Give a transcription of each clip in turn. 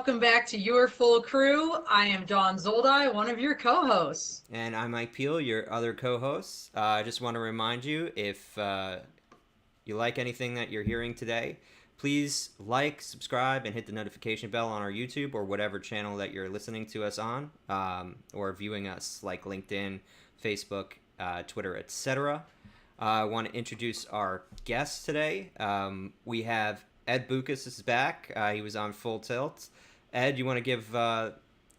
welcome back to Your Full Crew. I am Dawn Zoldi, one of your co-hosts. And I'm Mike Peel, your other co host. I just want to remind you if you like anything that you're hearing today, please like, subscribe, and hit the notification bell on our YouTube or whatever channel that you're listening to us on or viewing us, like LinkedIn, Facebook, Twitter, etc. I want to introduce our guest today. We have Ed Boucas is back. He was on Full Tilt. Ed, you want to give the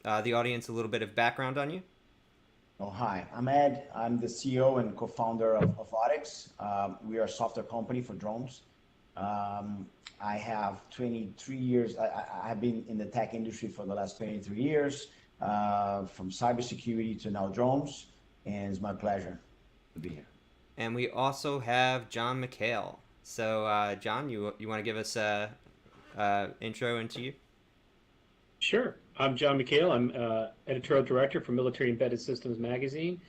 audience a little bit of background on you? Oh, hi, I'm Ed. I'm the CEO and co-founder of Votix. We are a software company for drones. I have 23 years. I've been in the tech industry for the last 23 years, from cybersecurity to now drones, and it's my pleasure to be here. And we also have John McHale. So, John, you want to give us a intro into you? Sure. I'm John McHale. I'm editorial director for Military Embedded Systems magazine.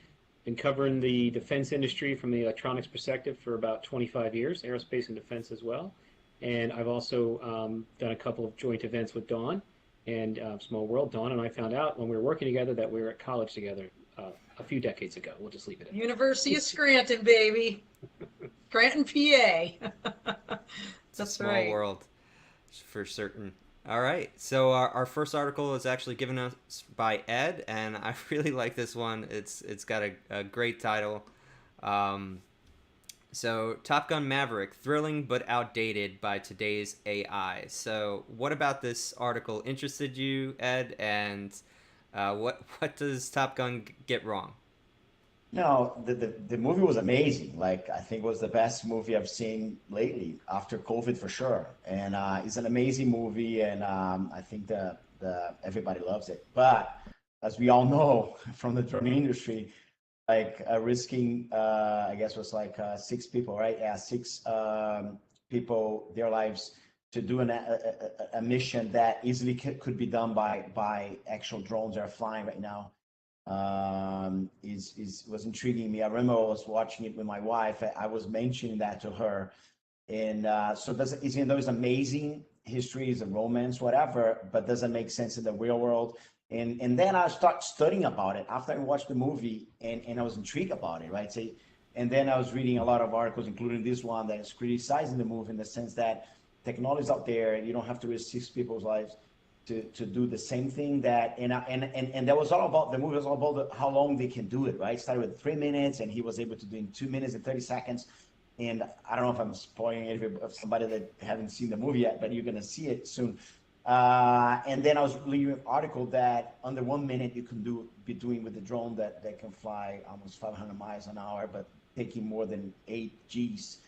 Been covering the defense industry from the electronics perspective for about 25 years, aerospace and defense as well. And I've also done a couple of joint events with Dawn and Small World. Dawn and I found out when we were working together that we were at college together a few decades ago. We'll just leave it at that. University of Scranton, baby. Scranton, PA. It's a That's small right. world, for certain. All right. So our first article is actually given us by Ed, and I really like this one. It's got a great title. Um, so Top Gun Maverick, thrilling but outdated by today's AI. So what about this article interested you, Ed? And what does Top Gun get wrong? No, the movie was amazing. Like, I think it was the best movie I've seen lately after COVID for sure. And it's an amazing movie, and I think the everybody loves it. But as we all know from the drone industry, like risking, I guess was like six people, right? Yeah, six people, their lives to do a mission that easily could be done by actual drones that are flying right now. Is was intriguing me. I remember I was watching it with my wife. I was mentioning that to her, and so does even though it's amazing history, is a romance, whatever, but doesn't make sense in the real world. And then I start studying about it after I watched the movie, and I was intrigued about it, right? So, and then I was reading a lot of articles, including this one, that is criticizing the movie in the sense that technology is out there, and you don't have to risk six people's lives to do the same thing. That and that was all about, the movie was all about how long they can do it, right? It started with 3 minutes, and he was able to do in 2 minutes and 30 seconds. And I don't know if I'm spoiling it for somebody that haven't seen the movie yet, but you're gonna see it soon. And then I was reading an article that under 1 minute you can be doing with the drone that can fly almost 500 miles an hour, but taking more than 8 Gs.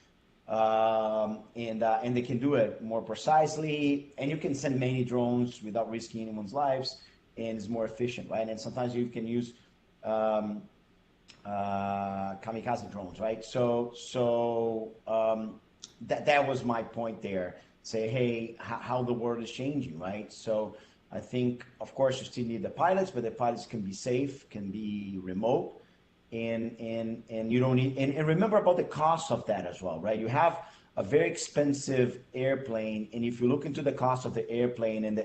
And they can do it more precisely, and you can send many drones without risking anyone's lives, and it's more efficient, right? And sometimes you can use um, kamikaze drones, right? That was my point there. Say, hey, how the world is changing, right? So I think, of course, you still need the pilots, but the pilots can be safe, can be remote, and you don't need, and remember about the cost of that as well, right? You have a very expensive airplane, and if you look into the cost of the airplane and the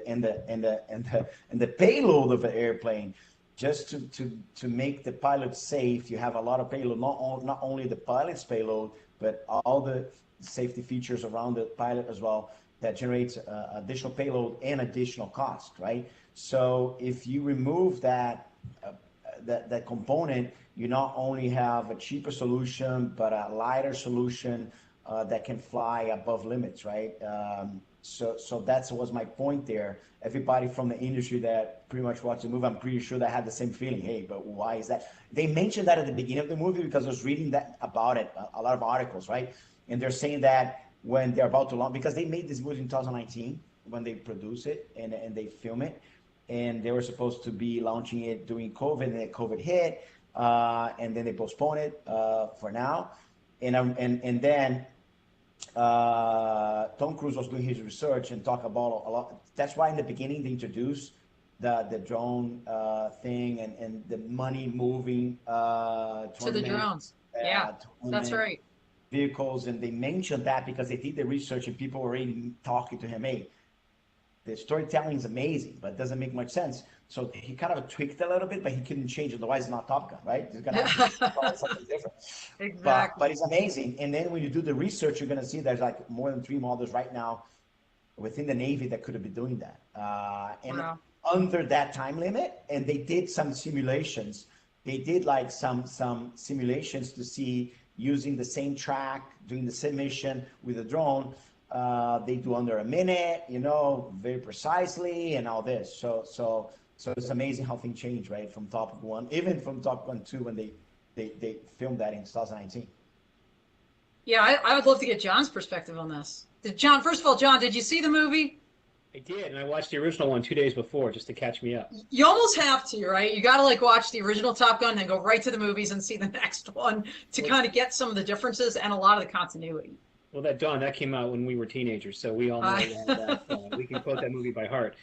payload of the airplane, just to make the pilot safe, you have a lot of payload, not only the pilot's payload, but all the safety features around the pilot as well, that generates additional payload and additional cost, right? So if you remove that component, you not only have a cheaper solution, but a lighter solution that can fly above limits, right? So that was my point there. Everybody from the industry that pretty much watched the movie, I'm pretty sure they had the same feeling. Hey, but why is that? They mentioned that at the beginning of the movie because I was reading that about it, a lot of articles, right? And they're saying that when they're about to launch, because they made this movie in 2019 when they produce it and they film it, and they were supposed to be launching it during COVID, and then COVID hit, and then they postponed it for now. And then Tom Cruise was doing his research and talk about a lot. That's why in the beginning they introduced the drone thing, and the money moving To the tournament, drones. Yeah, that's tournament right. vehicles, and they mentioned that because they did the research and people were already talking to him. Hey, the storytelling is amazing, but it doesn't make much sense. So he kind of tweaked a little bit, but he couldn't change it. Otherwise, it's not Top Gun, right? He's gonna have to call it something different. Exactly. But it's amazing. And then when you do the research, you're gonna see there's like more than 3 models right now within the Navy that could have been doing that. And Wow. under that time limit, and they did some simulations. They did like some simulations to see using the same track, doing the same mission with a drone. They do under a minute, very precisely and all this. So it's amazing how things change, right? From Top Gun, even from Top Gun 2 when they filmed that in 2019. Yeah, I would love to get John's perspective on this. John, first of all, John, did you see the movie? I did, and I watched the original one 2 days before just to catch me up. You almost have to, right? You got to like watch the original Top Gun and then go right to the movies and see the next one to kind of get some of the differences and a lot of the continuity. Well, that came out when we were teenagers, so we all know that we can quote that movie by heart.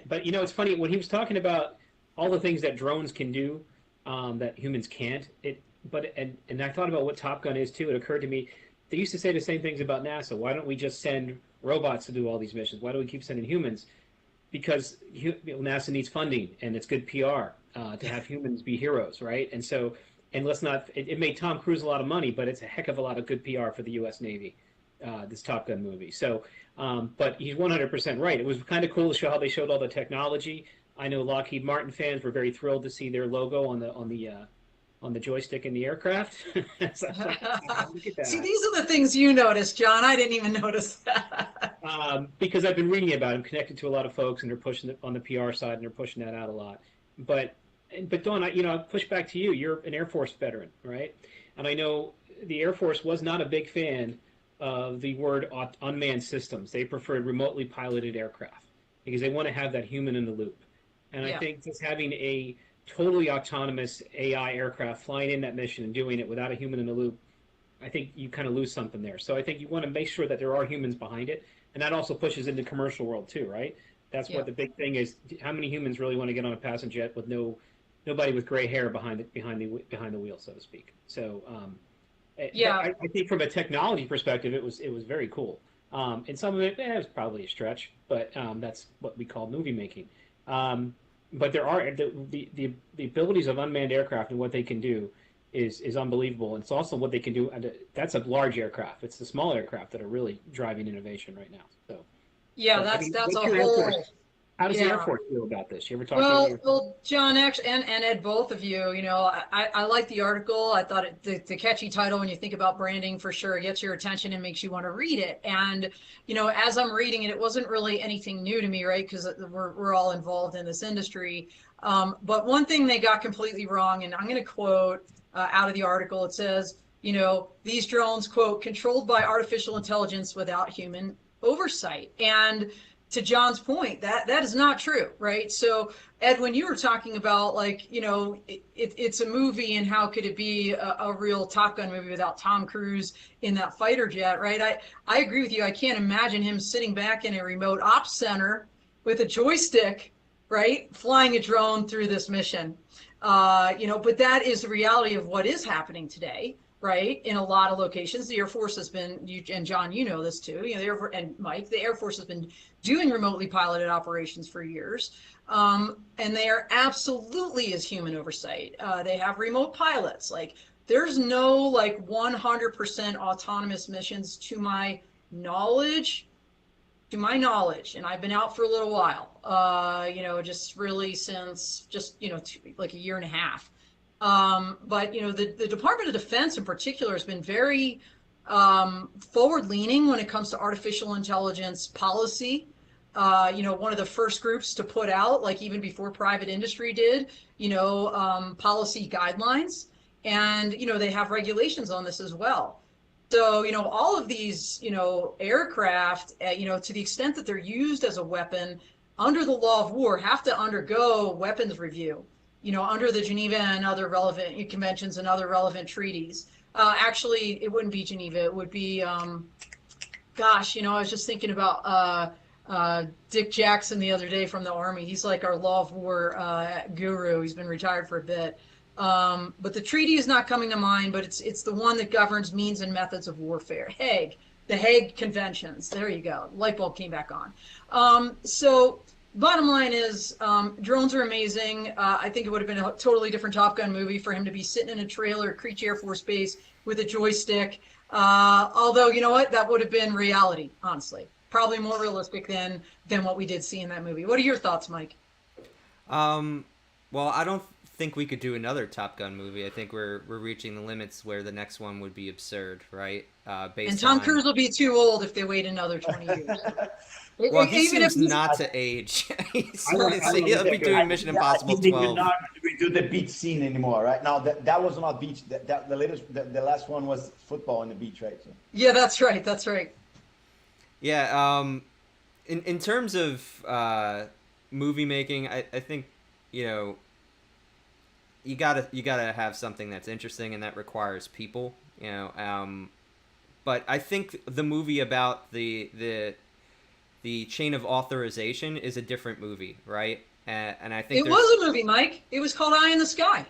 But it's funny when he was talking about all the things that drones can do that humans can't. And I thought about what Top Gun is too. It occurred to me they used to say the same things about NASA. Why don't we just send robots to do all these missions? Why do we keep sending humans? Because NASA needs funding, and it's good PR to have humans be heroes, right? And so, and let's not. It made Tom Cruise a lot of money, but it's a heck of a lot of good PR for the U.S. Navy. This Top Gun movie. So, but he's 100% right. It was kind of cool to show how they showed all the technology. I know Lockheed Martin fans were very thrilled to see their logo on the joystick in the aircraft. So, look at that. See, these are the things you noticed, John. I didn't even notice that. Because I've been reading about it. I'm connected to a lot of folks, and they're pushing it on the PR side, and they're pushing that out a lot. But Don, I'll push back to you. You're an Air Force veteran, right? And I know the Air Force was not a big fan of the word unmanned systems. They preferred remotely piloted aircraft because they want to have that human in the loop. And I think just having a totally autonomous AI aircraft flying in that mission and doing it without a human in the loop, I think you kind of lose something there. So I think you want to make sure that there are humans behind it. And that also pushes into commercial world too, right? That's what the big thing is. How many humans really want to get on a passenger jet with nobody with gray hair behind the wheel, so to speak? So, I think from a technology perspective, it was very cool. And some of it was probably a stretch, but that's what we call movie making. But there are the abilities of unmanned aircraft and what they can do is unbelievable. And it's also what they can do. And that's a large aircraft. It's the small aircraft that are really driving innovation right now. So that's a whole. How does the Air Force feel about this? You ever talk to Well, John, actually, and Ed, both of you, I like the article. I thought the catchy title, when you think about branding, for sure, gets your attention and makes you want to read it. And, as I'm reading it, it wasn't really anything new to me, right? Because we're all involved in this industry. But one thing they got completely wrong, and I'm going to quote out of the article, it says, these drones, quote, controlled by artificial intelligence without human oversight. And to John's point, that is not true, right? So, Ed, when you were talking about it's a movie and how could it be a real Top Gun movie without Tom Cruise in that fighter jet, right? I agree with you. I can't imagine him sitting back in a remote ops center with a joystick, right, flying a drone through this mission. But that is the reality of what is happening today. Right, in a lot of locations, the Air Force has been, and John, you know this too. And Mike, the Air Force has been doing remotely piloted operations for years, and they are absolutely as human oversight. They have remote pilots. Like, there's no 100% autonomous missions to my knowledge. And I've been out for a little while. Just really since a year and a half. But the Department of Defense in particular has been very forward-leaning when it comes to artificial intelligence policy. One of the first groups to put out, even before private industry did, policy guidelines, and they have regulations on this as well. So all of these aircraft, to the extent that they're used as a weapon under the law of war, have to undergo weapons review. Under the Geneva and other relevant conventions and other relevant treaties. Actually, it wouldn't be Geneva. It would be, I was just thinking about Dick Jackson the other day from the Army. He's like our law of war guru. He's been retired for a bit. But the treaty is not coming to mind, but it's the one that governs means and methods of warfare. Hague. The Hague Conventions. There you go. Light bulb came back on. So bottom line is, drones are amazing. I think it would have been a totally different Top Gun movie for him to be sitting in a trailer at Creech Air Force Base with a joystick. Although, you know what? That would have been reality, honestly. Probably more realistic than what we did see in that movie. What are your thoughts, Mike? Well, I don't think we could do another Top Gun movie. I think we're reaching the limits where the next one would be absurd, right? And Tom Cruise will be too old if they wait another 20 years. Well, he Even seems if not to age. I He'll be doing Mission Impossible They 12. do not do the beach scene anymore, right? Now that was not beach. The last one was football on the beach, right? So. Yeah, that's right. That's right. Yeah. In terms of movie making, I think, you know, you gotta have something that's interesting and that requires people, you know. But I think the movie about the chain of authorization is a different movie, right? And I think it was a movie, Mike. It was called Eye in the Sky,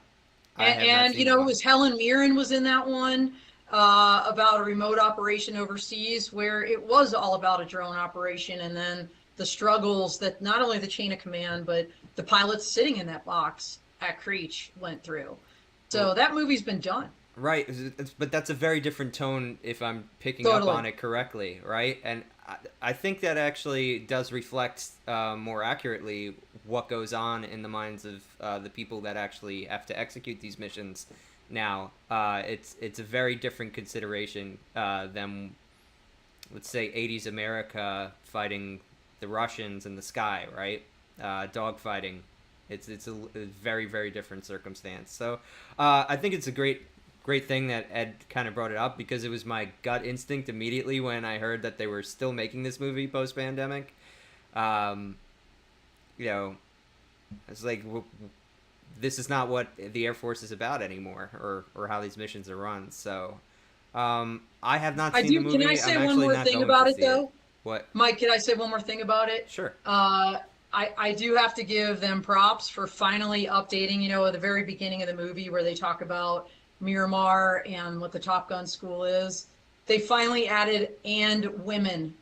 and you know, it was Helen Mirren was in that one, about a remote operation overseas where it was all about a drone operation, and then the struggles that not only the chain of command but the pilots sitting in that box at Creech went through. So that movie's been done. Right, but that's a very different tone if I'm picking Totally. up on it correctly, right? And I think that actually does reflect more accurately what goes on in the minds of the people that actually have to execute these missions now. It's a very different consideration than, let's say, 80s America fighting the Russians in the sky, right? Dogfighting. It's a very, very different circumstance. So I think it's a great thing that Ed kind of brought it up, because it was my gut instinct immediately when I heard that they were still making this movie post-pandemic. You know, it's like, this is not what the Air Force is about anymore, or how these missions are run. So I have not seen the movie. Can I say I'm one more not thing going about to it, see though? What? Mike, can I say one more thing about it? Sure. I do have to give them props for finally updating, you know, at the very beginning of the movie where they talk about Miramar and what the Top Gun school is. They finally added "and women,"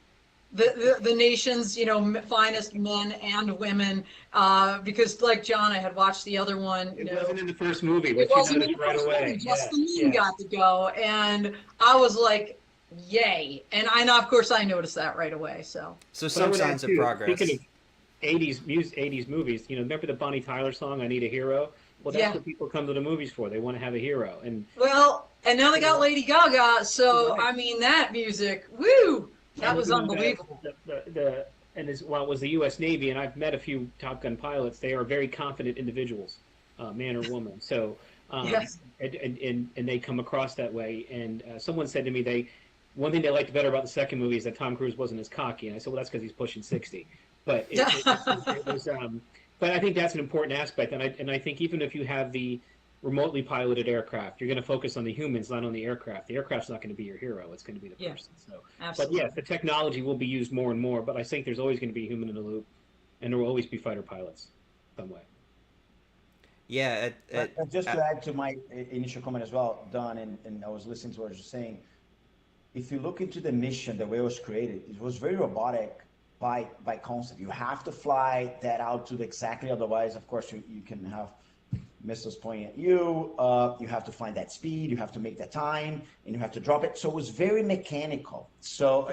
the nation's, you know, finest men and women, because like John, I had watched the other one. It wasn't in the first movie, but It you wasn't in noticed the right first away. movie. Just the Yes, men yes. got to go, and I was like, "Yay!" And I know, of course, I noticed that right away. So So But I some would signs add, of too, progress. Speaking of 80s movies, you know, remember the Bonnie Tyler song, I Need a Hero? Well, that's Yeah. what people come to the movies for. They want to have a hero. And well, and now they got Lady Gaga. So Right. I mean, that music, woo, that and was you know, unbelievable. and while it was the U.S. Navy, and I've met a few Top Gun pilots, they are very confident individuals, man or woman. So, Yes. and they come across that way. And someone said to me, one thing they liked better about the second movie is that Tom Cruise wasn't as cocky. And I said, well, that's because he's pushing 60. But it was, but I think that's an important aspect. And I think even if you have the remotely piloted aircraft, you're going to focus on the humans, not on the aircraft. The aircraft's not going to be your hero. It's going to be the Yeah. person. So, Absolutely. but yes, the technology will be used more and more. But I think there's always going to be a human in the loop, and there will always be fighter pilots, some way. Yeah. But just to add to my initial comment as well, Don, and I was listening to what you're saying. If you look into the mission, the way it was created, it was very robotic by concept. You have to fly that out to the exactly, otherwise, of course, you can have missiles pointing at you. You have to find that speed, you have to make that time, and you have to drop it. So it was very mechanical. So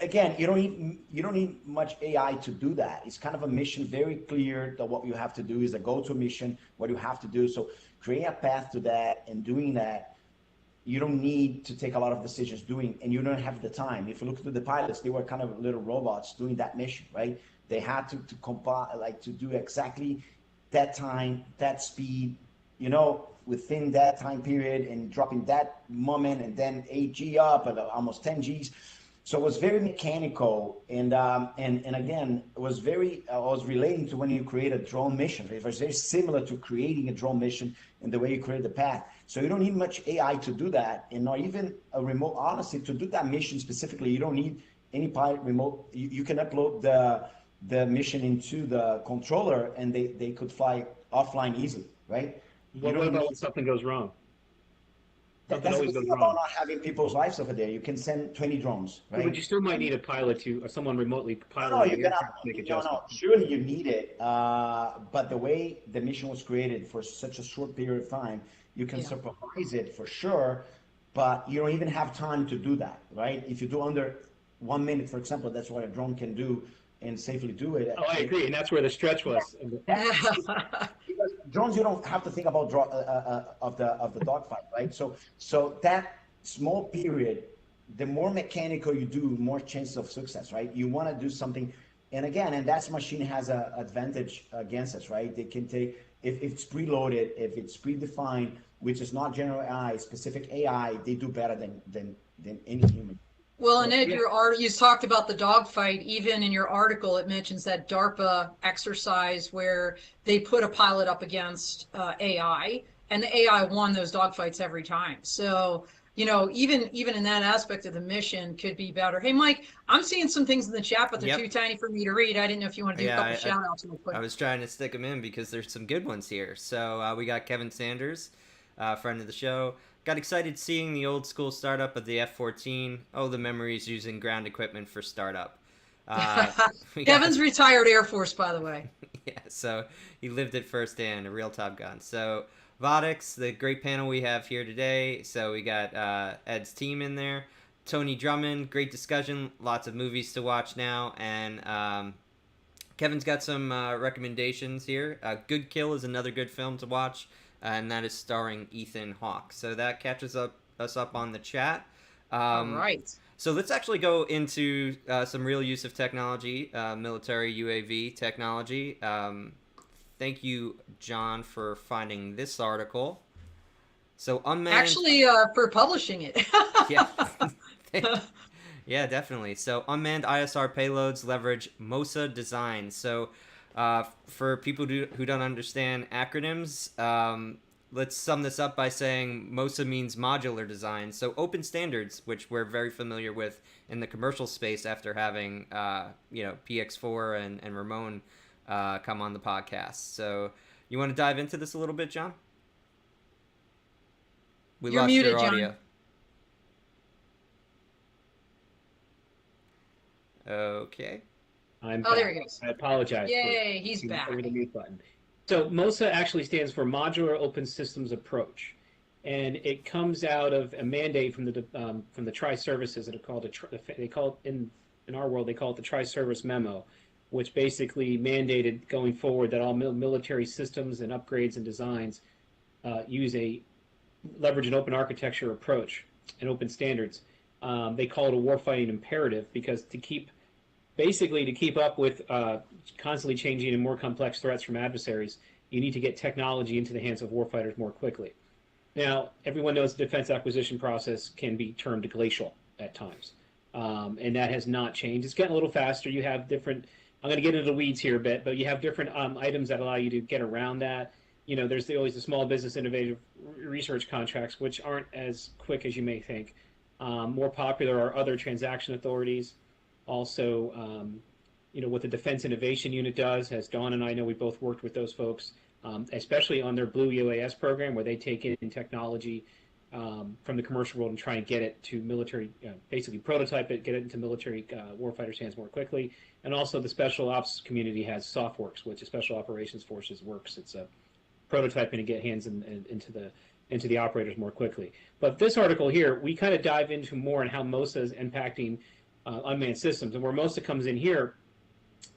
again, you don't need much AI to do that. It's kind of a mission, very clear that what you have to do is a go-to mission, what you have to do. So creating a path to that and doing that, you don't need to take a lot of decisions doing, and you don't have the time. If you look at the pilots, they were kind of little robots doing that mission, right? They had to compile, like to do exactly that time, that speed, you know, within that time period, and dropping that moment, and then 8G up at almost 10 Gs. So it was very mechanical, and again, it was very. I was relating to when you create a drone mission. It was very similar to creating a drone mission in the way you create the path. So you don't need much AI to do that, and not even a remote. Honestly, to do that mission specifically, you don't need any pilot remote. You can upload the mission into the controller, and they could fly offline easily, right? What about when something goes wrong? Something That's the always good goes thing about wrong. not having people's lives over there. You can send 20 drones, But right? you still might need a pilot or someone remotely No, no, piloting you're the gonna. aircraft to make No, no. adjustments. Surely you need it. But the way the mission was created for such a short period of time, you can Yeah. supervise it for sure. But you don't even have time to do that, right? If you do under 1 minute, for example, that's what a drone can do and safely do it. Oh, I agree, and that's where the stretch was. That because drones, you don't have to think about of the dogfight, right? So that small period, the more mechanical you do, more chances of success, right? You want to do something, and again, and that machine has an advantage against us, right? They can take if it's preloaded, if it's predefined, which is not general AI, specific AI, they do better than any human. Well, and So Ed, Yeah. you talked about the dogfight. Even in your article, it mentions that DARPA exercise where they put a pilot up against AI, and the AI won those dogfights every time. So, even in that aspect of the mission could be better. Hey, Mike, I'm seeing some things in the chat, but they're too Yep. tiny for me to read. I didn't know if you want to do a Yeah, couple shout outs real I quick. was trying to stick them in because there's some good ones here. So we got Kevin Sanders, friend of the show. Got excited seeing the old school startup of the F-14. Oh, the memories using ground equipment for startup. We got Kevin's retired Air Force, by the way. yeah, so he lived it firsthand, a real Top Gun. So Votix, the great panel we have here today. So we got Ed's team in there. Tony Drummond, great discussion, lots of movies to watch now, and Kevin's got some recommendations here. Good Kill is another good film to watch, and that is starring Ethan Hawke. So that catches us up on the chat. All right. So let's actually go into some real use of technology, military UAV technology. Thank you, John, for finding this article. So unmanned. Actually, for publishing it. Yeah. Yeah, definitely. So unmanned ISR payloads leverage MOSA design. So for people who don't understand acronyms, let's sum this up by saying MOSA means modular design. So open standards, which we're very familiar with in the commercial space after having PX4 and Ramon come on the podcast. So you want to dive into this a little bit, John? We You're lost muted, your audio. John. Okay. I'm Oh, back. there he goes. I apologize. Yay, he's for back. over the mute button. So MOSA actually stands for Modular Open Systems Approach, and it comes out of a mandate from the Tri-Services that are called they call it in our world they call it the Tri-Service Memo, which basically mandated going forward that all military systems and upgrades and designs leverage an open architecture approach and open standards. They call it a warfighting imperative because to keep up with constantly changing and more complex threats from adversaries, you need to get technology into the hands of warfighters more quickly. Now, everyone knows the defense acquisition process can be termed glacial at times, and that has not changed. It's getting a little faster. You have different, I'm going to get into the weeds here a bit, but you have different items that allow you to get around that. There's always the small business innovative research contracts, which aren't as quick as you may think. More popular are other transaction authorities. Also, what the Defense Innovation Unit does, as Dawn and I know, we both worked with those folks, especially on their Blue UAS program, where they take in technology from the commercial world and try and get it to military, basically prototype it, get it into military warfighters' hands more quickly. And also the Special Ops community has SOFWORKS, which is Special Operations Forces Works. It's a prototyping to get hands into the operators more quickly. But this article here, we kind of dive into more on how MOSA is impacting unmanned systems. And where MOSA comes in here,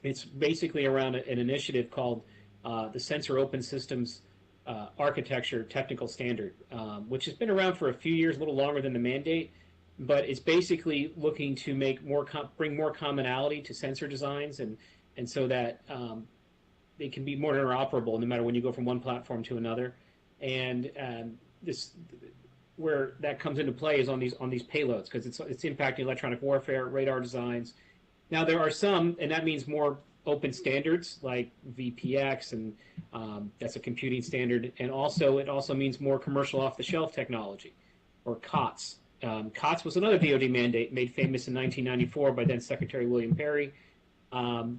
it's basically around an initiative called the Sensor Open Systems Architecture Technical Standard, which has been around for a few years, a little longer than the mandate, but it's basically looking to bring more commonality to sensor designs and so that they can be more interoperable no matter when you go from one platform to another. And this where that comes into play is on these payloads, because it's impacting electronic warfare, radar designs. Now there are some, and that means more open standards like VPX, and that's a computing standard, and it also means more commercial off-the-shelf technology, or COTS. COTS was another DoD mandate made famous in 1994 by then Secretary William Perry,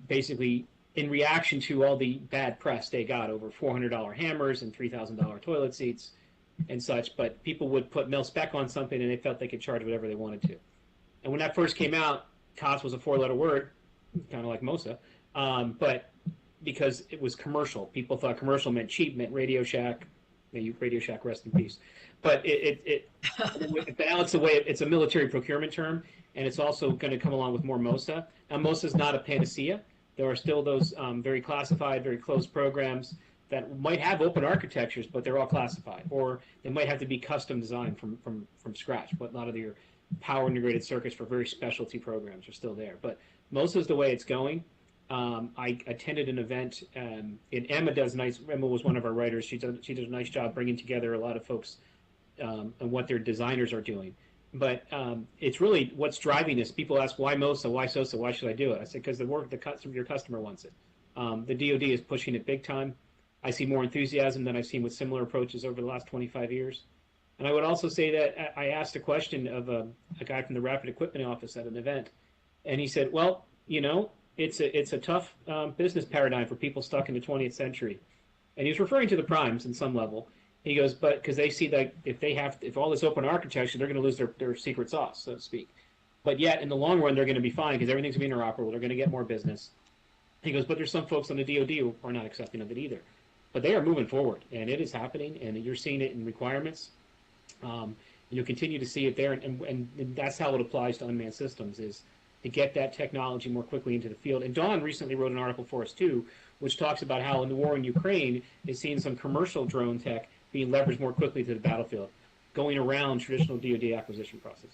basically in reaction to all the bad press they got over $400 hammers and $3,000 toilet seats. and such, but people would put mil spec on something and they felt they could charge whatever they wanted to. And when that first came out, cost was a 4-letter word, kind of like MOSA, but because it was commercial, people thought commercial meant cheap, meant Radio Shack. May you Radio Shack rest in peace. But now it's it's a military procurement term, and it's also going to come along with more MOSA. Now, MOSA is not a panacea. There are still those very classified, very closed programs that might have open architectures, but they're all classified, or they might have to be custom designed from scratch. But a lot of your power integrated circuits for very specialty programs are still there. But MOSA is the way it's going. I attended an event, and Emma does nice. Emma was one of our writers. She does a nice job bringing together a lot of folks and what their designers are doing. But it's really what's driving this. People ask, why MOSA, why SOSA, why should I do it? I said, because your customer wants it. The DoD is pushing it big time. I see more enthusiasm than I've seen with similar approaches over the last 25 years. And I would also say that I asked a question of a guy from the Rapid Equipment Office at an event, and he said, well, it's a tough business paradigm for people stuck in the 20th century. And he was referring to the primes in some level. He goes, but because they see that if all this open architecture, they're going to lose their secret sauce, so to speak. But yet, in the long run, they're going to be fine because everything's going to be interoperable. They're going to get more business. He goes, but there's some folks on the DoD who are not accepting of it either. But they are moving forward, and it is happening, and you're seeing it in requirements. You'll continue to see it there, and that's how it applies to unmanned systems, is to get that technology more quickly into the field. And Dawn recently wrote an article for us, too, which talks about how in the war in Ukraine is seeing some commercial drone tech being leveraged more quickly to the battlefield, going around traditional DoD acquisition processes.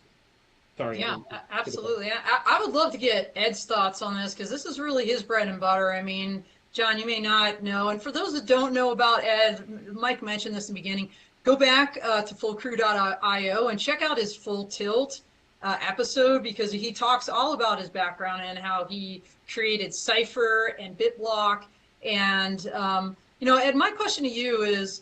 Sorry. Yeah, absolutely. I would love to get Ed's thoughts on this, because this is really his bread and butter. I mean, John, you may not know, and for those that don't know about Ed, Mike mentioned this in the beginning, go back to fullcrew.io and check out his Full Tilt episode, because he talks all about his background and how he created Cypher and BitBlock. And, Ed, my question to you is,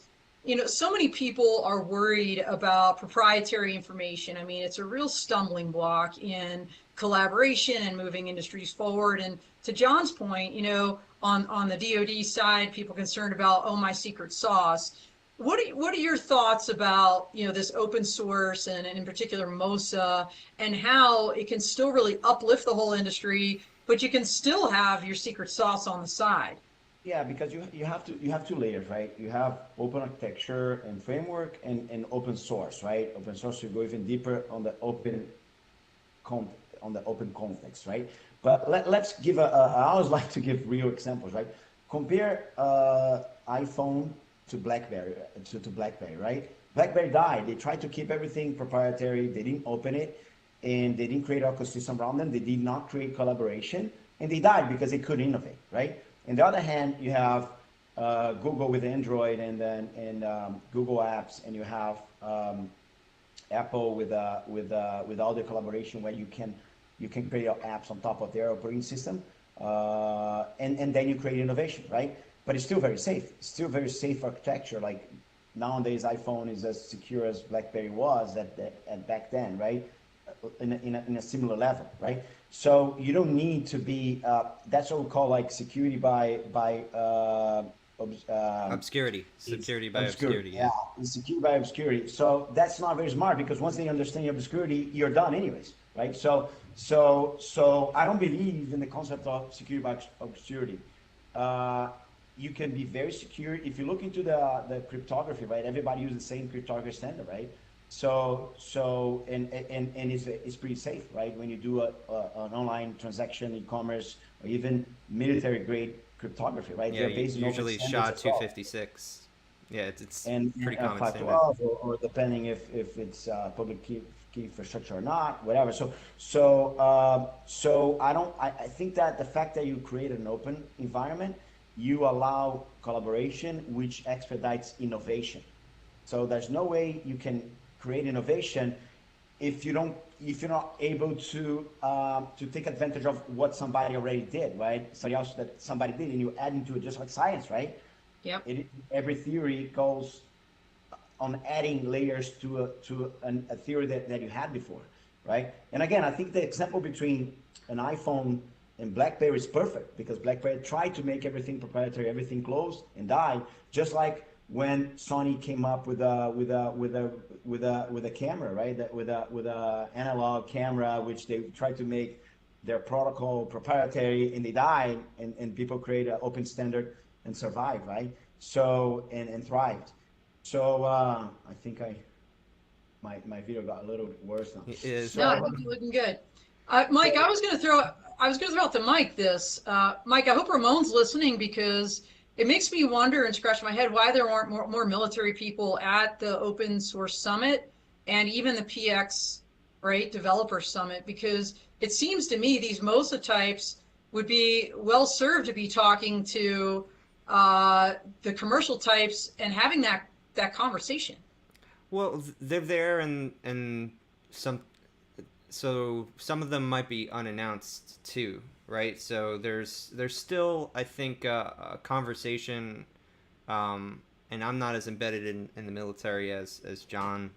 so many people are worried about proprietary information. I mean, it's a real stumbling block in collaboration and moving industries forward. And to John's point, on the DoD side, people concerned about, my secret sauce. What are your thoughts about, this open source and in particular MOSA, and how it can still really uplift the whole industry, but you can still have your secret sauce on the side? Yeah, because you have two layers, right? You have open architecture and framework and open source, right? Open source, you go even deeper on the open context, right? But let's give I always like to give real examples, right? Compare iPhone to BlackBerry, right? BlackBerry died. They tried to keep everything proprietary. They didn't open it, and they didn't create an ecosystem around them. They did not create collaboration, and they died because they couldn't innovate, right? On the other hand, you have Google with Android, and Google Apps, and you have Apple with all the collaboration where you can create your apps on top of their operating system, and then you create innovation, right? But it's still very safe. It's still very safe architecture. Like nowadays, iPhone is as secure as BlackBerry was at back then, right? In a similar level, right? So you don't need to be. That's what we call like security by obscurity. Security by obscurity. Yeah, security by obscurity. So that's not very smart, because once they understand your obscurity, you're done anyways, right? So I don't believe in the concept of security by obscurity. You can be very secure if you look into the cryptography, right? Everybody uses the same cryptography standard, right? So and it's pretty safe, right? When you do an online transaction, e-commerce, or even military grade cryptography, right? Yeah, They're based usually SHA-256. Yeah, it's pretty common 512, or depending if it's public key infrastructure or not, whatever. So I think that the fact that you create an open environment, you allow collaboration, which expedites innovation. So there's no way you can create innovation if you're not able to take advantage of what somebody already did, right? Somebody did, and you add into it, just like science, right? Yep. Every theory goes on adding layers to a theory that you had before, right? And again, I think the example between an iPhone and BlackBerry is perfect, because BlackBerry tried to make everything proprietary, everything closed, and died, just like when Sony came up with a camera, right? With a analog camera, which they tried to make their protocol proprietary, and they died, and people create an open standard and survive, right? So and thrived. So I think my video got a little bit worse now. It is. No, I think you're looking good. Mike, I was going to throw out to Mike this. Mike, I hope Ramon's listening, because it makes me wonder and scratch my head why there aren't more military people at the Open Source Summit and even the PX, right, Developer Summit, because it seems to me these MOSA types would be well served to be talking to the commercial types and having that conversation. Well, they're there, and some of them might be unannounced too, right? So there's still, I think, a conversation, and I'm not as embedded in the military as John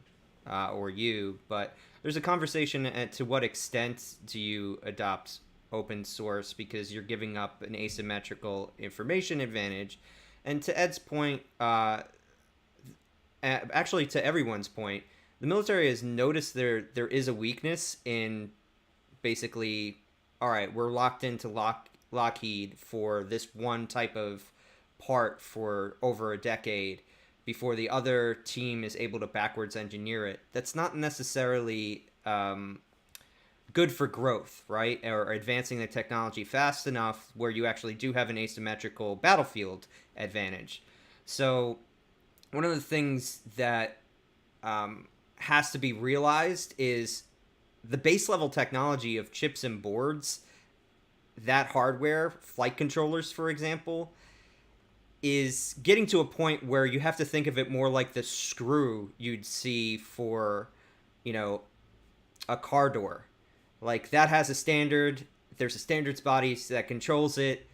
or you, but there's a conversation to what extent do you adopt open source, because you're giving up an asymmetrical information advantage. And to Ed's point, actually to everyone's point, the military has noticed there is a weakness in basically, all right, we're locked into Lockheed for this one type of part for over a decade before the other team is able to backwards engineer it. That's not necessarily good for growth, right? Or advancing the technology fast enough where you actually do have an asymmetrical battlefield advantage. So one of the things that has to be realized is the base level technology of chips and boards, that hardware, flight controllers, for example, is getting to a point where you have to think of it more like the screw you'd see for, a car door. Like, that has a standard, there's a standards body that controls it,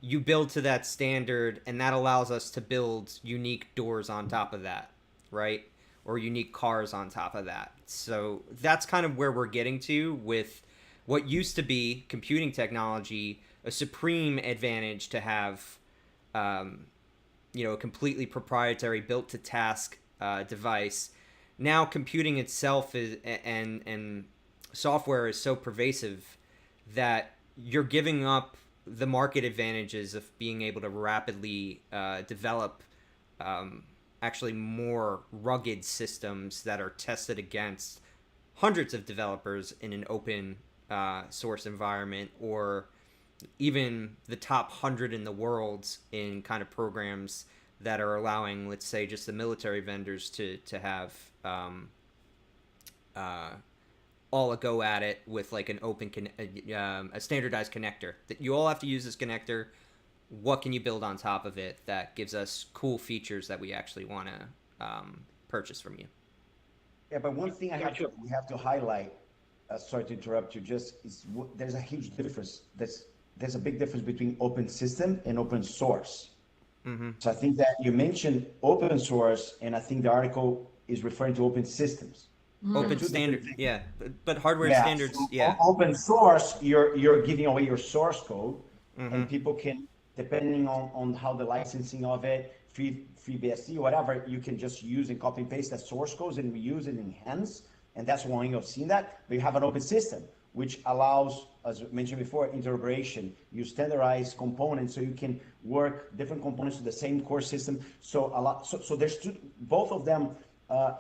you build to that standard, and that allows us to build unique doors on top of that, right? Or unique cars on top of that. So that's kind of where we're getting to with what used to be computing technology, a supreme advantage to have, a completely proprietary built-to-task device. Now computing itself is and software is so pervasive that you're giving up the market advantages of being able to rapidly develop actually more rugged systems that are tested against hundreds of developers in an open source environment, or even the top 100 in the world in kind of programs that are allowing, let's say, just the military vendors to have all a go at it with like an open a standardized connector that you all have to use this connector. What can you build on top of it that gives us cool features that we actually want to purchase from you? Yeah, but one thing we have to highlight, sorry to interrupt you, there's a huge difference. There's a big difference between open system and open source. Mm-hmm. So I think that you mentioned open source, and I think the article is referring to open systems. Mm-hmm. Open standard, yeah, but hardware standards, so yeah. Open source, you're giving away your source code, mm-hmm. and people can, depending on how the licensing of it, FreeBSD, whatever, you can just use and copy and paste that source code and reuse it, enhance, and that's one way of seeing that. But you have an open system, which allows, as mentioned before, interoperation. You standardize components so you can work different components to the same core system. So there's both of them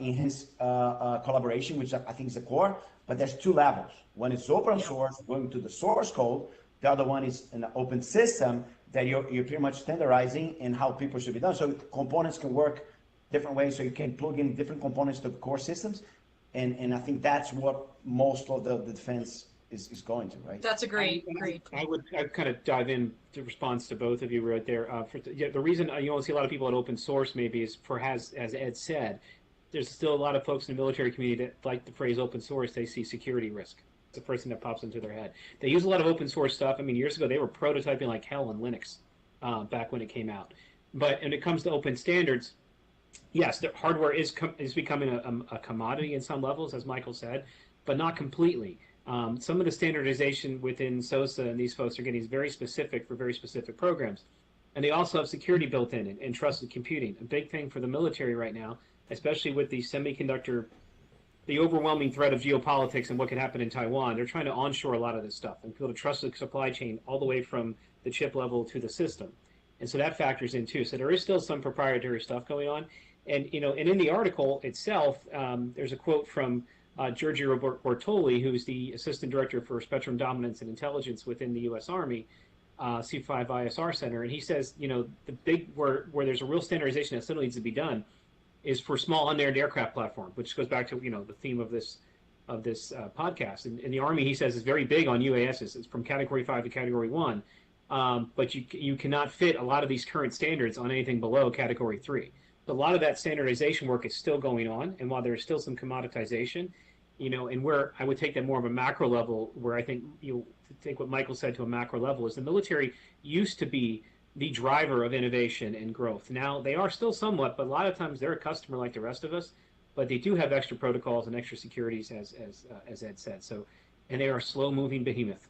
enhance collaboration, which I think is the core. But there's two levels. One is open source, going to the source code. The other one is an open system that you're pretty much standardizing in how people should be done. So components can work different ways. So you can plug in different components to core systems. And I think that's what most of the defense is going to, right? That's a great. I would kind of dive in to response to both of you right there. The reason you only see a lot of people at open source maybe is as Ed said, there's still a lot of folks in the military community that like the phrase open source. They see security risk. It's the first thing that pops into their head. They use a lot of open source stuff. I mean, years ago they were prototyping like hell on Linux back when it came out. But when it comes to open standards, yes, the hardware is becoming a commodity in some levels, as Michael said, but not completely. Some of the standardization within SOSA and these folks are getting very specific for very specific programs. And they also have security built in and trusted computing. A big thing for the military right now, especially with the overwhelming threat of geopolitics and what could happen in Taiwan. They're trying to onshore a lot of this stuff and build a trusted supply chain all the way from the chip level to the system. And so that factors in too. So there is still some proprietary stuff going on. And and in the article itself, there's a quote from Giorgio Bortoli, who's the assistant director for spectrum dominance and intelligence within the U.S. Army, C5 ISR Center, and he says, the big where there's a real standardization that still needs to be done is for small unmanned aircraft platform, which goes back to the theme of this podcast. And in the Army, he says, is very big on UASs. It's from Category 5 to Category 1, but you cannot fit a lot of these current standards on anything below Category 3. So a lot of that standardization work is still going on, and while there's still some commoditization, and where I would take that more of a macro level, where I think to take what Michael said to a macro level, is the military used to be the driver of innovation and growth. Now they are still somewhat, but a lot of times they're a customer like the rest of us, but they do have extra protocols and extra securities, as Ed said. So, and they are a slow-moving behemoth.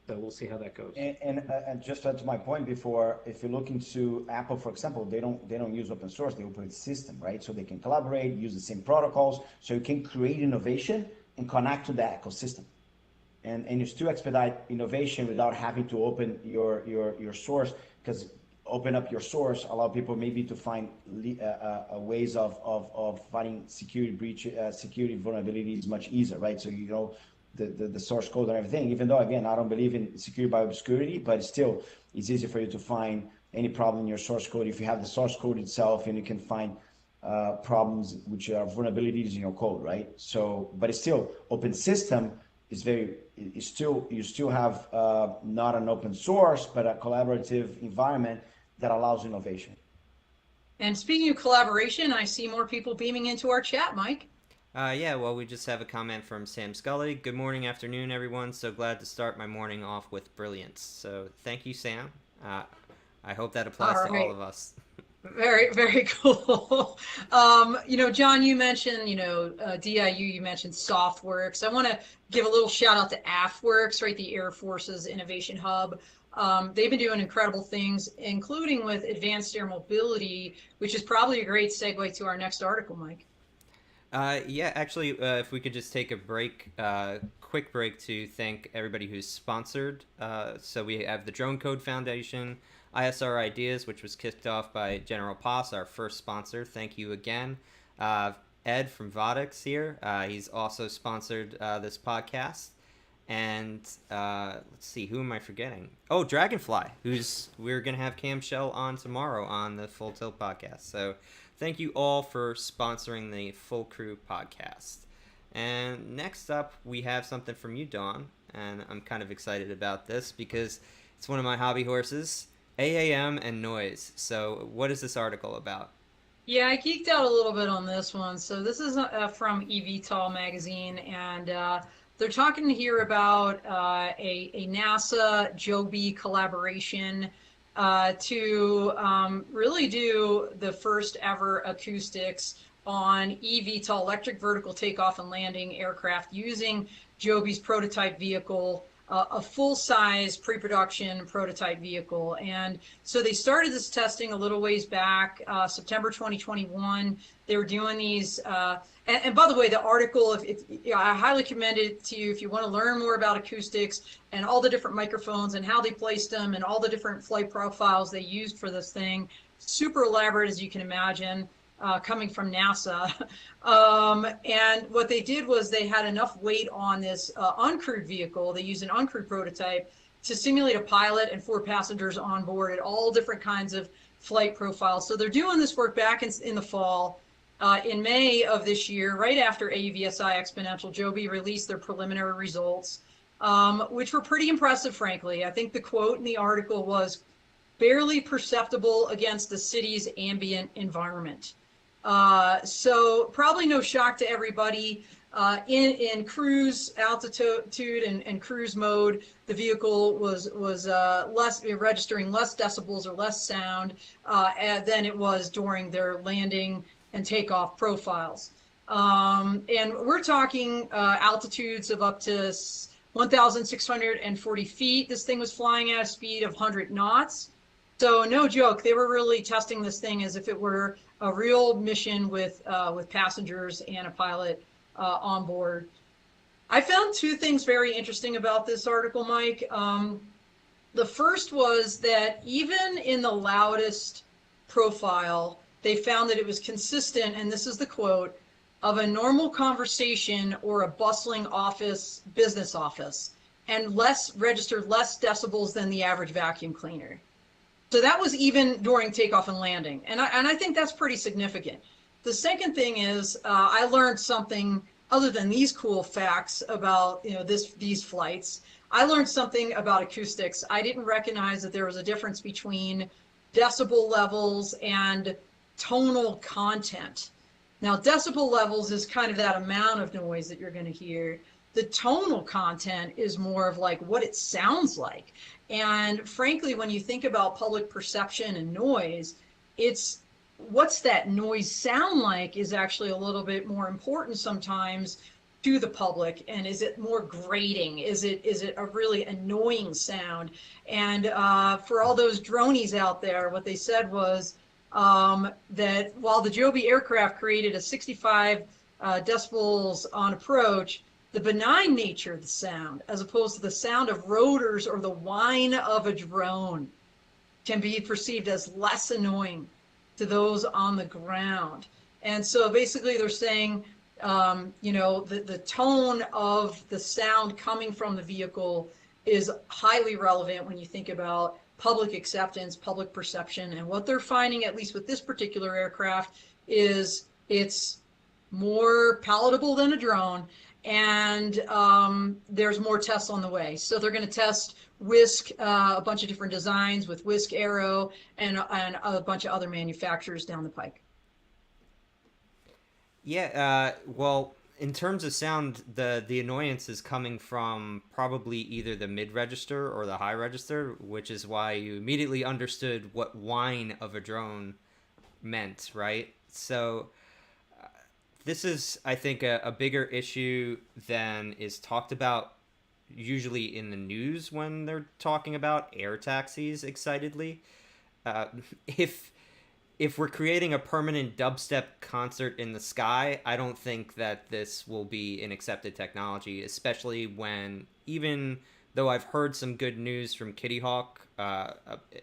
So we'll see how that goes. And just to my point before, if you look into Apple, for example, they don't use open source, they open system, right? So they can collaborate, use the same protocols, so you can create innovation and connect to the ecosystem. And you still expedite innovation without having to open your source, because open up your source allow people maybe to find ways of finding security breach, security vulnerabilities much easier, right? So the source code and everything, even though, again, I don't believe in security by obscurity, but still, it's easy for you to find any problem in your source code if you have the source code itself, and you can find problems which are vulnerabilities in your code, right? So, but it's still, open system is you still have not an open source, but a collaborative environment that allows innovation. And speaking of collaboration, I see more people beaming into our chat, Mike. Yeah, well, we just have a comment from Sam Scully. Good morning, afternoon, everyone. So glad to start my morning off with brilliance. So thank you, Sam. I hope that applies to all of us. Very, very cool. John, you mentioned, DIU, you mentioned SoftWorks. I want to give a little shout out to AFWorks, right? The Air Force's Innovation Hub. They've been doing incredible things, including with advanced air mobility, which is probably a great segue to our next article, Mike. Yeah, actually, if we could just take a quick break to thank everybody who's sponsored. So we have the Drone Code Foundation, ISR Ideas, which was kicked off by General Poss, our first sponsor. Thank you again. Ed from Votix here. He's also sponsored this podcast. And let's see, who am I forgetting? Oh, Dragonfly, we're going to have Cam Shell on tomorrow on the Full Tilt podcast. So thank you all for sponsoring the Full Crew podcast. And next up, we have something from you, Dawn. And I'm kind of excited about this because it's one of my hobby horses, AAM and noise. So what is this article about? Yeah, I geeked out a little bit on this one. So this is from eVTOL magazine, and they're talking here about a NASA Joby collaboration to really do the first ever acoustics on eVTOL, electric vertical takeoff and landing aircraft, using Joby's prototype vehicle, a full-size pre-production prototype vehicle. And so they started this testing a little ways back, September 2021. They were doing these, and by the way, the article, I highly commend it to you if you want to learn more about acoustics and all the different microphones and how they placed them and all the different flight profiles they used for this thing. Super elaborate, as you can imagine, coming from NASA. And what they did was they had enough weight on this uncrewed vehicle. They used an uncrewed prototype to simulate a pilot and 4 passengers on board at all different kinds of flight profiles. So they're doing this work back in the fall. In May of this year, right after AUVSI Exponential, Joby released their preliminary results, which were pretty impressive, frankly. I think the quote in the article was, "barely perceptible against the city's ambient environment." So probably no shock to everybody. In cruise altitude and cruise mode, the vehicle was registering less decibels or less sound than it was during their landing and takeoff profiles. And we're talking altitudes of up to 1,640 feet. This thing was flying at a speed of 100 knots. So no joke, they were really testing this thing as if it were a real mission with passengers and a pilot on board. I found two things very interesting about this article, Mike. The first was that even in the loudest profile, they found that it was consistent, and this is the quote, of a normal conversation or a bustling office, business office, and registered less decibels than the average vacuum cleaner. So that was even during takeoff and landing. And I think that's pretty significant. The second thing is I learned something other than these cool facts about these flights. I learned something about acoustics. I didn't recognize that there was a difference between decibel levels and tonal content. Now, decibel levels is kind of that amount of noise that you're going to hear. The tonal content is more of like what it sounds like. And frankly, when you think about public perception and noise, it's what's that noise sound like is actually a little bit more important sometimes to the public. And is it more grating? Is it a really annoying sound? And for all those dronies out there, what they said was that while the Joby aircraft created a 65 decibels on approach, the benign nature of the sound, as opposed to the sound of rotors or the whine of a drone, can be perceived as less annoying to those on the ground. And so basically they're saying, the tone of the sound coming from the vehicle is highly relevant when you think about public acceptance, public perception. And what they're finding, at least with this particular aircraft, is it's more palatable than a drone. And there's more tests on the way. So they're going to test Whisk, a bunch of different designs with Whisk Aero and a bunch of other manufacturers down the pike. Yeah, well, in terms of sound, the annoyance is coming from probably either the mid-register or the high-register, which is why you immediately understood what whine of a drone meant, right? So this is, I think, a bigger issue than is talked about usually in the news when they're talking about air taxis excitedly. If we're creating a permanent dubstep concert in the sky, I don't think that this will be an accepted technology, especially when, even though I've heard some good news from Kitty Hawk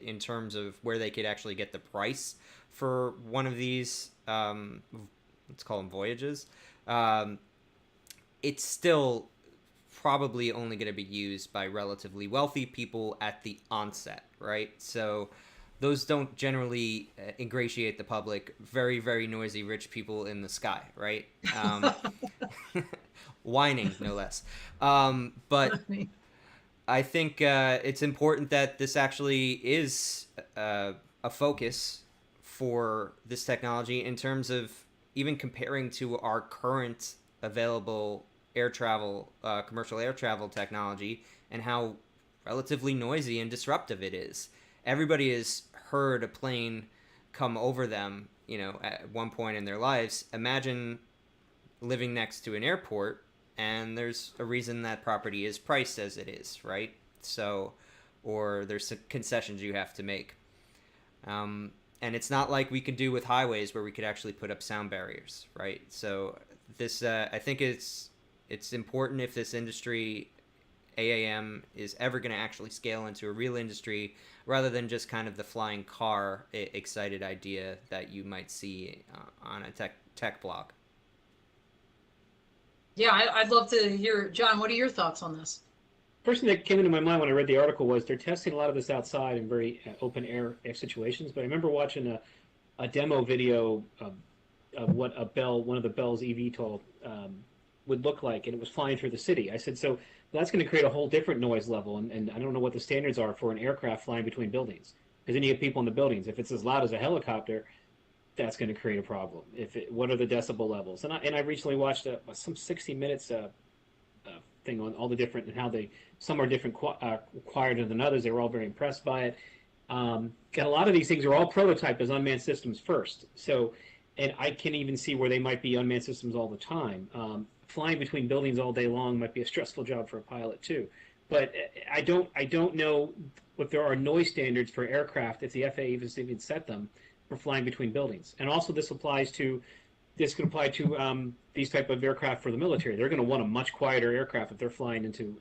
in terms of where they could actually get the price for one of these, let's call them voyages, it's still probably only going to be used by relatively wealthy people at the onset, right? So those don't generally ingratiate the public. Very, very noisy rich people in the sky, right? Whining, no less. But I think it's important that this actually is a focus for this technology in terms of even comparing to our current available air travel, commercial air travel technology, and how relatively noisy and disruptive it is. Everybody has heard a plane come over them, at one point in their lives. Imagine living next to an airport, and there's a reason that property is priced as it is, right? So, or there's concessions you have to make. And it's not like we could do with highways where we could actually put up sound barriers, right? So this, I think it's important if this industry, AAM, is ever going to actually scale into a real industry rather than just kind of the flying car excited idea that you might see on a tech blog. Yeah, I'd love to hear, John, what are your thoughts on this? First thing that came into my mind when I read the article was they're testing a lot of this outside in very open air situations. But I remember watching a demo video of what one of the Bell's eVTOL would look like, and it was flying through the city. I said, so that's going to create a whole different noise level, and I don't know what the standards are for an aircraft flying between buildings, because then you have people in the buildings. If it's as loud as a helicopter, that's going to create a problem. What are the decibel levels? And I recently watched some 60 Minutes thing on all the different, and how some are different quieter than others. They were all very impressed by it. And a lot of these things are all prototyped as unmanned systems first. So, and I can even see where they might be unmanned systems all the time. Flying between buildings all day long might be a stressful job for a pilot too. but I don't know if there are noise standards for aircraft, if the FAA even set them for flying between buildings. And also this can apply to these type of aircraft for the military. They're going to want a much quieter aircraft if they're flying into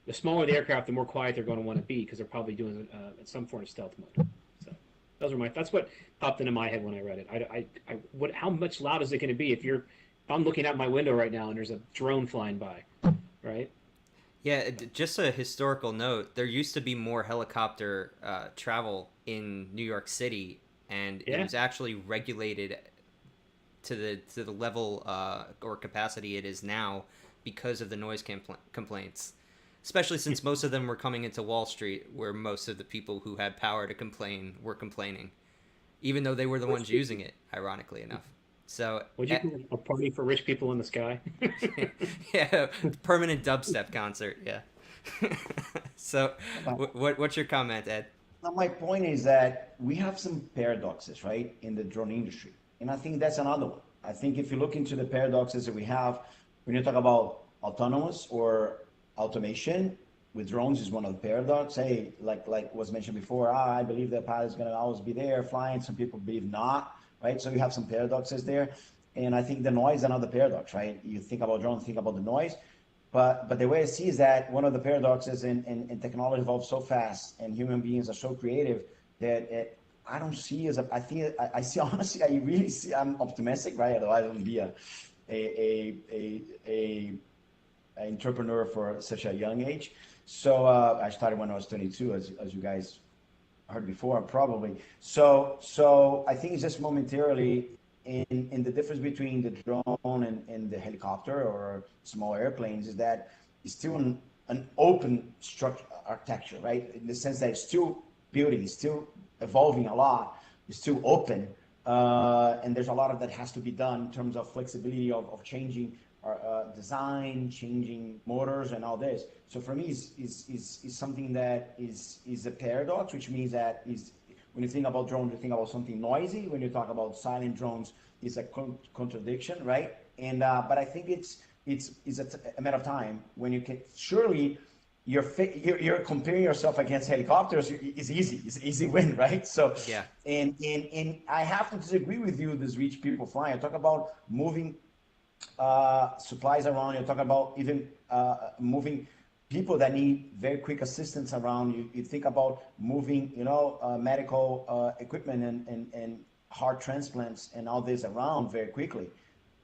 the smaller the aircraft, the more quiet they're going to want to be, because they're probably doing some form of stealth mode. So that's what popped into my head when I read it. How much loud is it going to be if I'm looking out my window right now and there's a drone flying by, right? Yeah, just a historical note. There used to be more helicopter travel in New York City, and it was actually regulated to the level or capacity it is now because of the noise complaints. Especially since most of them were coming into Wall Street, where most of the people who had power to complain were complaining, even though they were the ones using it, ironically enough. So, would you do a party for rich people in the sky? yeah, permanent dubstep concert, yeah. So, what's your comment, Ed? Now, my point is that we have some paradoxes, right, in the drone industry. And I think that's another one. I think if you look into the paradoxes that we have, when you talk about autonomous or automation with drones is one of the paradox. Hey, like was mentioned before, I believe the pilot is going to always be there flying. Some people believe not, right? So you have some paradoxes there. And I think the noise is another paradox, right? You think about drones, think about the noise. But the way I see is that one of the paradoxes in technology evolves so fast and human beings are so creative that I don't see I see, honestly, I really see, I'm optimistic, right? Otherwise I wouldn't be a entrepreneur for such a young age. So I started when I was 22, as you guys heard before, probably. So I think it's just momentarily in the difference between the drone and the helicopter or small airplanes is that it's still an open structure architecture, right? In the sense that it's still building, it's still evolving a lot, it's still open, and there's a lot of that has to be done in terms of flexibility of changing design, changing motors and all this. So for me, is something that is a paradox, which means that when you think about drones, you think about something noisy. When you talk about silent drones, it's a contradiction, right? And but I think it's a matter of time when you can surely you're comparing yourself against helicopters is easy. It's an easy win, right? So yeah, and I have to disagree with you. These rich people flying. I talk about moving supplies around. You're talking about even moving people that need very quick assistance around. You think about moving, medical equipment and heart transplants and all this around very quickly,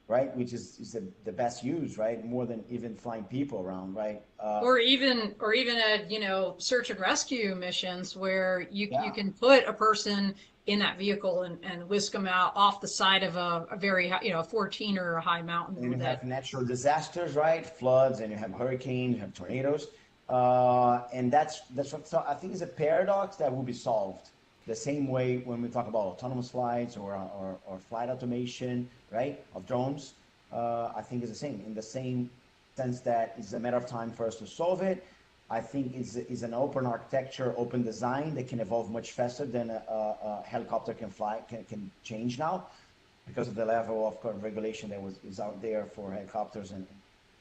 right? Which is the best use, right? More than even flying people around, right? Or even at search and rescue missions where you can put a person in that vehicle and whisk them out off the side of a very high, 14 or a high mountain. And you have natural disasters, right? Floods, and you have hurricanes, you have tornadoes, and that's what I think is a paradox that will be solved the same way when we talk about autonomous flights or flight automation, right, of drones. I think it's the same in the same sense that it's a matter of time for us to solve it. I think is an open architecture, open design that can evolve much faster than a helicopter can change now, because of the level of regulation that is out there for helicopters and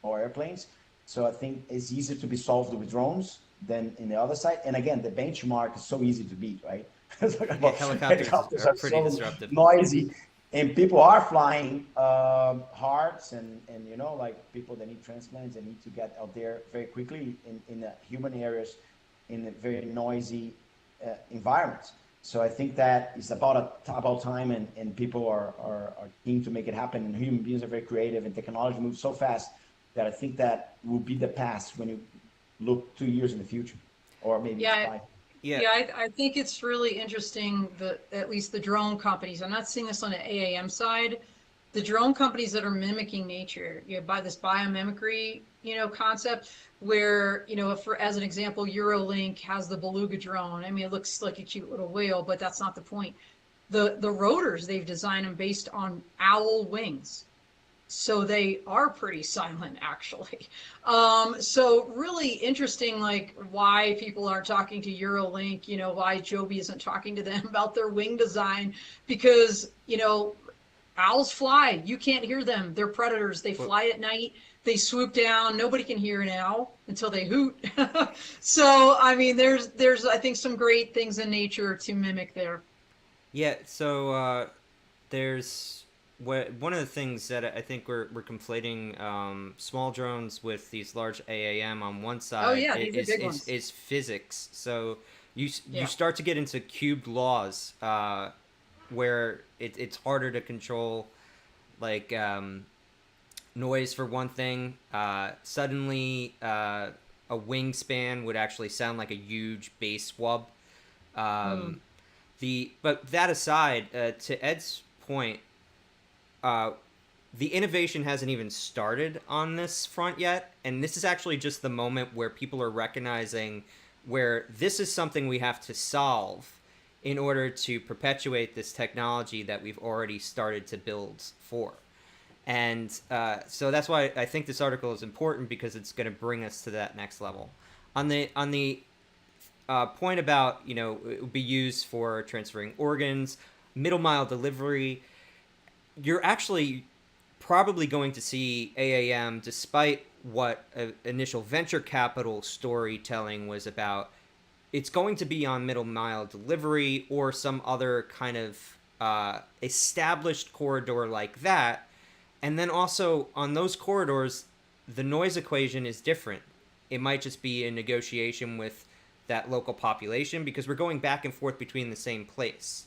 or airplanes. So I think it's easier to be solved with drones than in the other side. And again, the benchmark is so easy to beat, right? Helicopters are pretty disruptive, noisy, and people are flying hearts and like people that need transplants and need to get out there very quickly in the human areas in a very noisy environments. So I think that it's about time, and people are keen to make it happen. And human beings are very creative, and technology moves so fast that I think that will be the past when you look 2 years in the future, or maybe 5. Yeah, I think it's really interesting that at least the drone companies, I'm not seeing this on the AAM side, the drone companies that are mimicking nature, by this biomimicry, concept where, as an example, Eurolink has the beluga drone. I mean, it looks like a cute little whale, but that's not the point. The rotors, they've designed them based on owl wings. So they are pretty silent, actually. So really interesting, like why people aren't talking to Eurolink, why Joby isn't talking to them about their wing design, because, owls fly. You can't hear them. They're predators. They fly at night. they swoop down. Nobody can hear now until they hoot. So, I mean, there's I think some great things in nature to mimic there. Yeah, so there's one of the things that I think we're conflating small drones with these large AAM on one Oh side yeah, these are big ones. is physics. So you Yeah. start to get into cubed laws where it's harder to control, like noise for one thing. Suddenly, a wingspan would actually sound like a huge bass wub. Mm. But that aside, to Ed's point, uh, the innovation hasn't even started on this front yet, and this is actually just the moment where people are recognizing where this is something we have to solve in order to perpetuate this technology that we've already started to build for. And so that's why I think this article is important, because it's going to bring us to that next level. On the point about, it would be used for transferring organs, middle mile delivery, you're actually probably going to see AAM, despite what initial venture capital storytelling was about. It's going to be on middle mile delivery or some other kind of established corridor like that. And then also on those corridors, the noise equation is different. It might just be a negotiation with that local population, because we're going back and forth between the same place.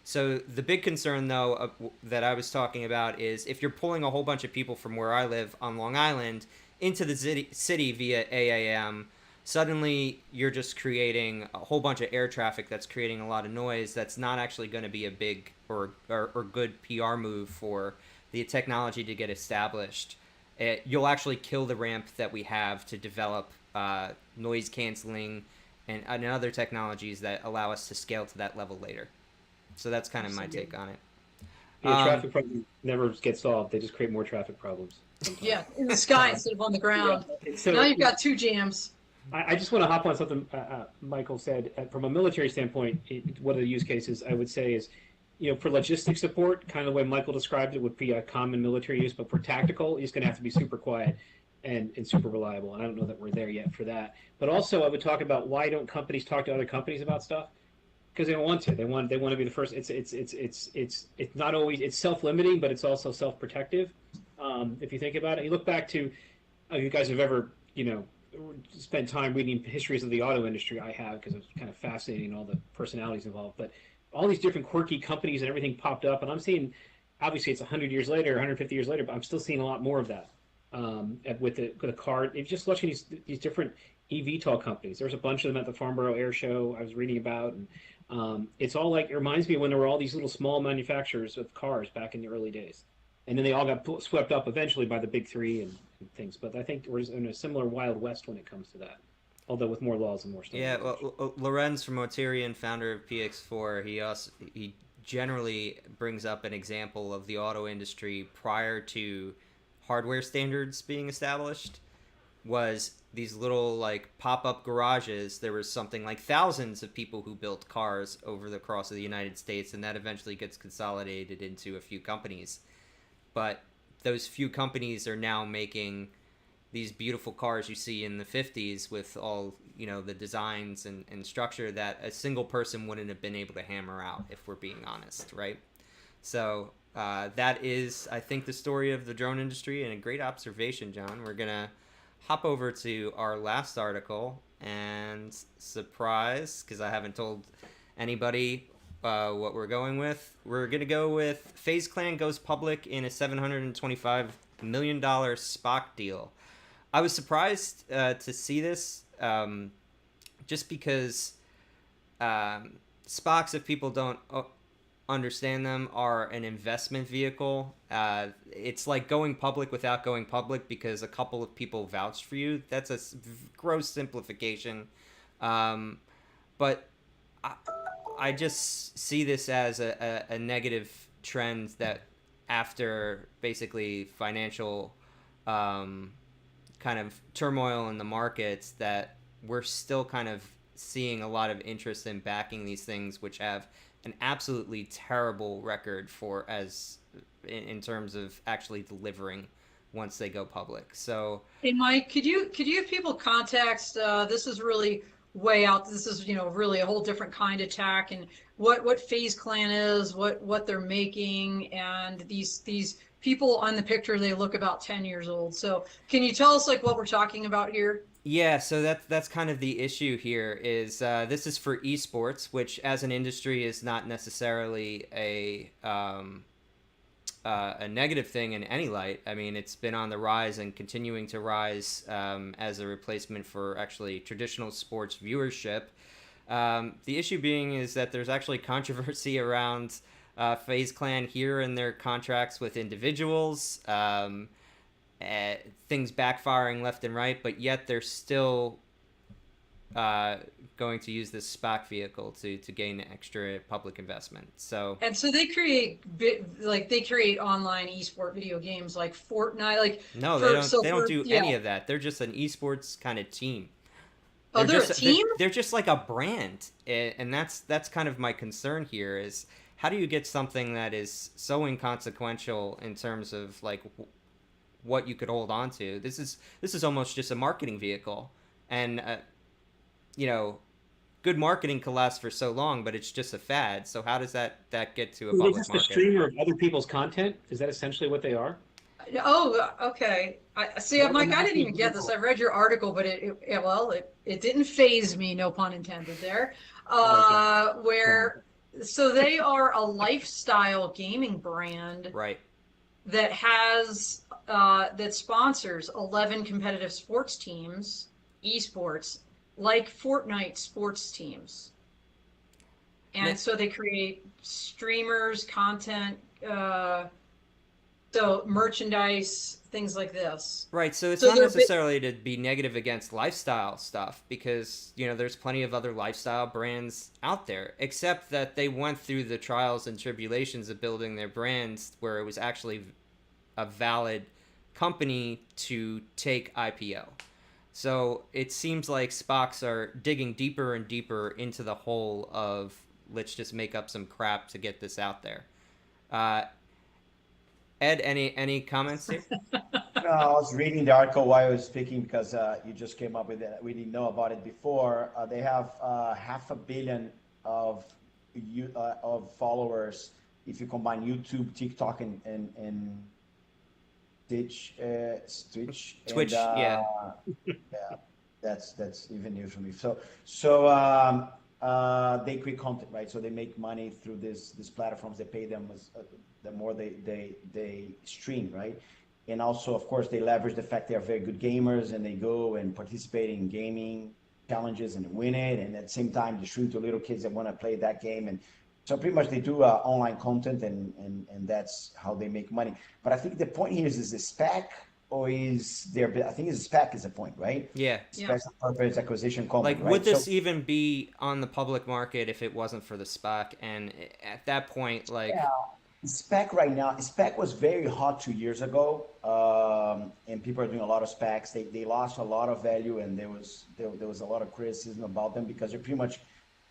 So the big concern, though, that I was talking about is if you're pulling a whole bunch of people from where I live on Long Island into the city via AAM, suddenly you're just creating a whole bunch of air traffic that's creating a lot of noise that's not actually going to be a big or good PR move for the technology to get established. You'll actually kill the ramp that we have to develop noise canceling and other technologies that allow us to scale to that level later. So that's kind of my take on it. Yeah, traffic problems never get solved. They just create more traffic problems sometimes. Yeah, in the sky instead of on the ground. Yeah. So now you've got two jams. I just want to hop on something Michael said. From a military standpoint, one of the use cases I would say is, for logistic support, kind of the way Michael described it would be a common military use, but for tactical, it's going to have to be super quiet and super reliable. And I don't know that we're there yet for that. But also, I would talk about why don't companies talk to other companies about stuff? Because they don't want to. They want to be the first. It's not always, it's self-limiting, but it's also self-protective. If you think about it, you look back to, you guys have ever spent time reading histories of the auto industry. I have, because it's kind of fascinating, all the personalities involved. But all these different quirky companies and everything popped up, and I'm seeing, obviously it's 100 years later, 150 years later, but I'm still seeing a lot more of that with the car. If you're just watching these different eVTOL companies, there's a bunch of them at the Farnborough Air Show I was reading about, and it's all like, it reminds me when there were all these little small manufacturers of cars back in the early days, and then they all got swept up eventually by the big three and things. But I think we're in a similar Wild West when it comes to that, although with more laws and more stuff. Yeah, well, Lorenz from Otirian, founder of PX4, he generally brings up an example of the auto industry prior to hardware standards being established. Was these little like pop-up garages. There was something like thousands of people who built cars over the course of the United States, and that eventually gets consolidated into a few companies. But those few companies are now making these beautiful cars you see in the 50s with all, the designs and structure that a single person wouldn't have been able to hammer out, if we're being honest, right? So that is, I think, the story of the drone industry, and a great observation, John. We're going to hop over to our last article, and surprise, because I haven't told anybody what we're going with. We're going to go with FaZe Clan goes public in a $725 million SPAC deal. I was surprised to see this, just because SPACs, if people don't understand them, are an investment vehicle. It's like going public without going public because a couple of people vouched for you. That's a gross simplification. But I just see this as a negative trend that after basically financial kind of turmoil in the markets, that we're still kind of seeing a lot of interest in backing these things, which have an absolutely terrible record for in terms of actually delivering once they go public. So Hey, Mike, could you give people context? This is really way out. This is, really a whole different kind of tech, and what FaZe Clan is, what they're making, and these people on the picture, they look about 10 years old. So can you tell us like what we're talking about here? yeah, so that's kind of the issue here is this is for esports, which as an industry is not necessarily a negative thing in any light. I mean, it's been on the rise and continuing to rise as a replacement for actually traditional sports viewership. The issue being is that there's actually controversy around FaZe Clan here and their contracts with individuals, things backfiring left and right, but yet they're still going to use this SPAC vehicle to gain extra public investment. So And so they create they create online esport video games like Fortnite, like no, for so they don't for do yeah. any of that. They're just an esports kind of team. Oh, they're a team? They're just like a brand, and that's kind of my concern here is how do you get something that is so inconsequential in terms of like what you could hold on to? This is almost just a marketing vehicle, and good marketing can last for so long, but it's just a fad. So how does that get to a They're public just a market? streamer of other people's content. Is that essentially what they are? Oh, okay. I see, Well, Mike. I'm I didn't asking even get you. this. I read your article, but it didn't phase me. No pun intended there. Okay. Where so they are a lifestyle gaming brand Right. that has that sponsors 11 competitive sports teams, esports, like Fortnite sports teams. And so they create streamers, content, so merchandise, things like this. Right, so it's So not they're necessarily to be negative against lifestyle stuff because, there's plenty of other lifestyle brands out there, except that they went through the trials and tribulations of building their brands where it was actually a valid company to take IPO. So it seems like SPACs are digging deeper and deeper into the hole of let's just make up some crap to get this out there. Ed, any comments here? No, I was reading the article while I was speaking because you just came up with it. We didn't know about it before. They have 500 million of followers if you combine YouTube, TikTok, and Twitch. Twitch, and, yeah. Yeah, that's even new for me. So they create content, right? So they make money through these platforms. They pay them the more they stream, right? And also, of course, they leverage the fact they are very good gamers and they go and participate in gaming challenges and win it. And at the same time, distribute to little kids that want to play that game. And so pretty much they do online content and that's how they make money. But I think the point here is the SPAC or is there, I think it's a SPAC is the point, right? Yeah. Special purpose acquisition company, Like, right? would this even be on the public market if it wasn't for the SPAC? And at that point, like... Yeah. SPAC right now, SPAC was very hot 2 years ago, and people are doing a lot of SPACs. They lost a lot of value, and there was a lot of criticism about them because they're pretty much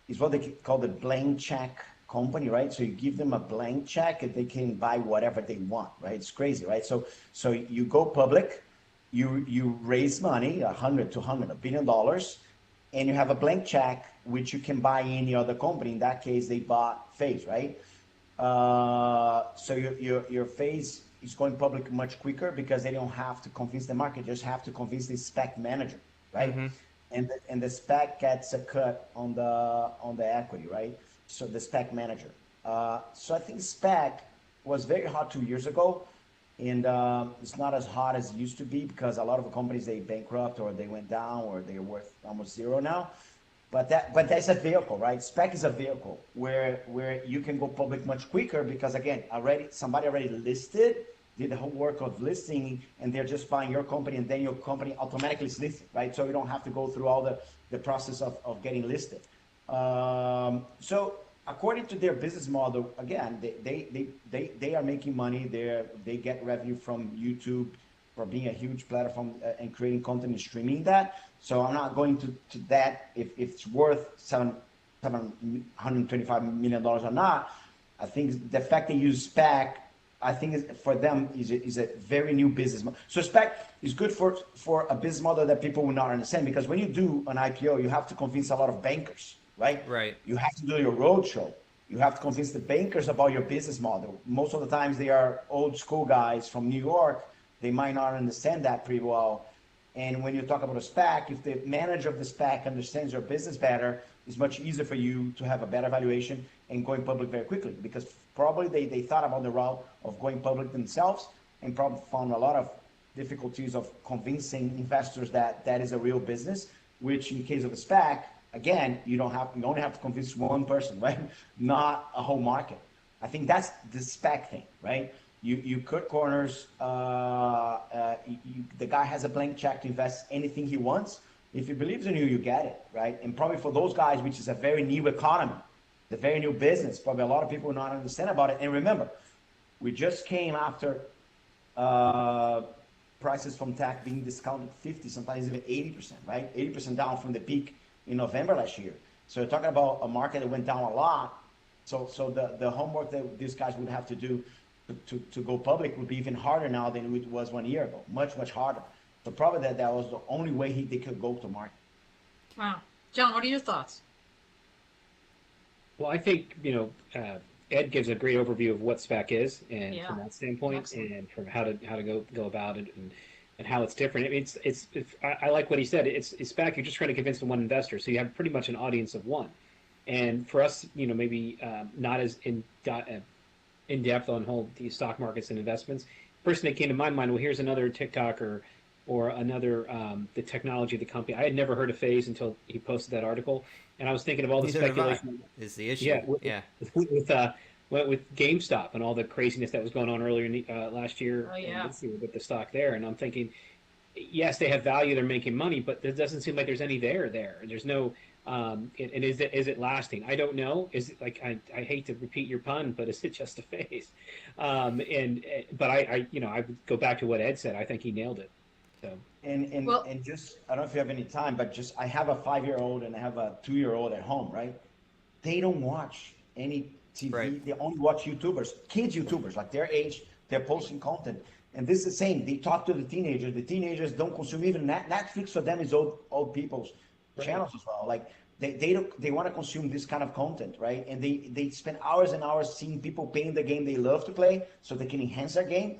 is what they call the blank check company, right? So you give them a blank check and they can buy whatever they want, right? It's crazy, right? So you go public, you raise money, $100 billion, and you have a blank check which you can buy any other company. In that case, they bought FaZe, right? So your FaZe is going public much quicker because they don't have to convince the market, just have to convince the SPAC manager, right? Mm-hmm. And the SPAC gets a cut on the equity, right? So the SPAC manager. So I think SPAC was very hot 2 years ago, and it's not as hot as it used to be because a lot of the companies they bankrupt or they went down or they're worth almost zero now. But that's a vehicle, right? SPAC is a vehicle where you can go public much quicker because again, somebody already listed, did the whole work of listing, and they're just buying your company, and then your company automatically is listed, right? So you don't have to go through all the process of getting listed. So according to their business model, again, they are making money. They get revenue from YouTube for being a huge platform and creating content and streaming that. So I'm not going to that if it's worth $725 million or not. I think the fact they use SPAC I think for them is a very new business model. So SPAC is good for a business model that people will not understand, because when you do an IPO, you have to convince a lot of bankers, right? Right. You have to do your roadshow. You have to convince the bankers about your business model. Most of the times they are old school guys from New York. They might not understand that pretty well. And when you talk about a SPAC, if the manager of the SPAC understands your business better, it's much easier for you to have a better valuation and going public very quickly, because probably they thought about the route of going public themselves and probably found a lot of difficulties of convincing investors that that is a real business, which in case of a SPAC, again, you only have to convince one person, right? Not a whole market. I think that's the SPAC thing, right? You cut corners. The guy has a blank check to invest anything he wants. If he believes in you, you get it, right? And probably for those guys, which is a very new economy, the very new business, probably a lot of people will not understand about it. And remember, we just came after prices from tech being discounted 50, sometimes even 80%, right? 80% down from the peak in November last year. So you're talking about a market that went down a lot. So the homework that these guys would have to do to go public would be even harder now than it was 1 year ago. Much, much harder. So probably that was the only way they could go to market. Wow. John, what are your thoughts? Well, I think, Ed gives a great overview of what SPAC is, and from that standpoint, Excellent. and from how to go about it, and how it's different. I mean, I like what he said. It's SPAC. You're just trying to convince the one investor, so you have pretty much an audience of one. And for us, maybe not as in depth on the stock markets and investments. First thing that came to my mind, well, here's another TikTok or another the technology of the company. I had never heard of Phase until he posted that article, and I was thinking of all the speculation. Is the issue? Yeah, with GameStop and all the craziness that was going on earlier last year and this year with the stock there, and I'm thinking, yes, they have value, they're making money, but there doesn't seem like there's any there. There's no. And is it lasting? I don't know. Is it like I hate to repeat your pun, but is it just a phase? But I would go back to what Ed said. I think he nailed it. So and just, I don't know if you have any time, but just, I have a 5-year-old and I have a 2-year-old at home, right? They don't watch any TV. Right. They only watch YouTubers, kids YouTubers, like their age. They're posting content. And this is the same. They talk to the teenagers. The teenagers don't consume even Netflix. For them is old people's channels as well. Like they want to consume this kind of content, right? And they spend hours and hours seeing people playing the game they love to play, so they can enhance their game.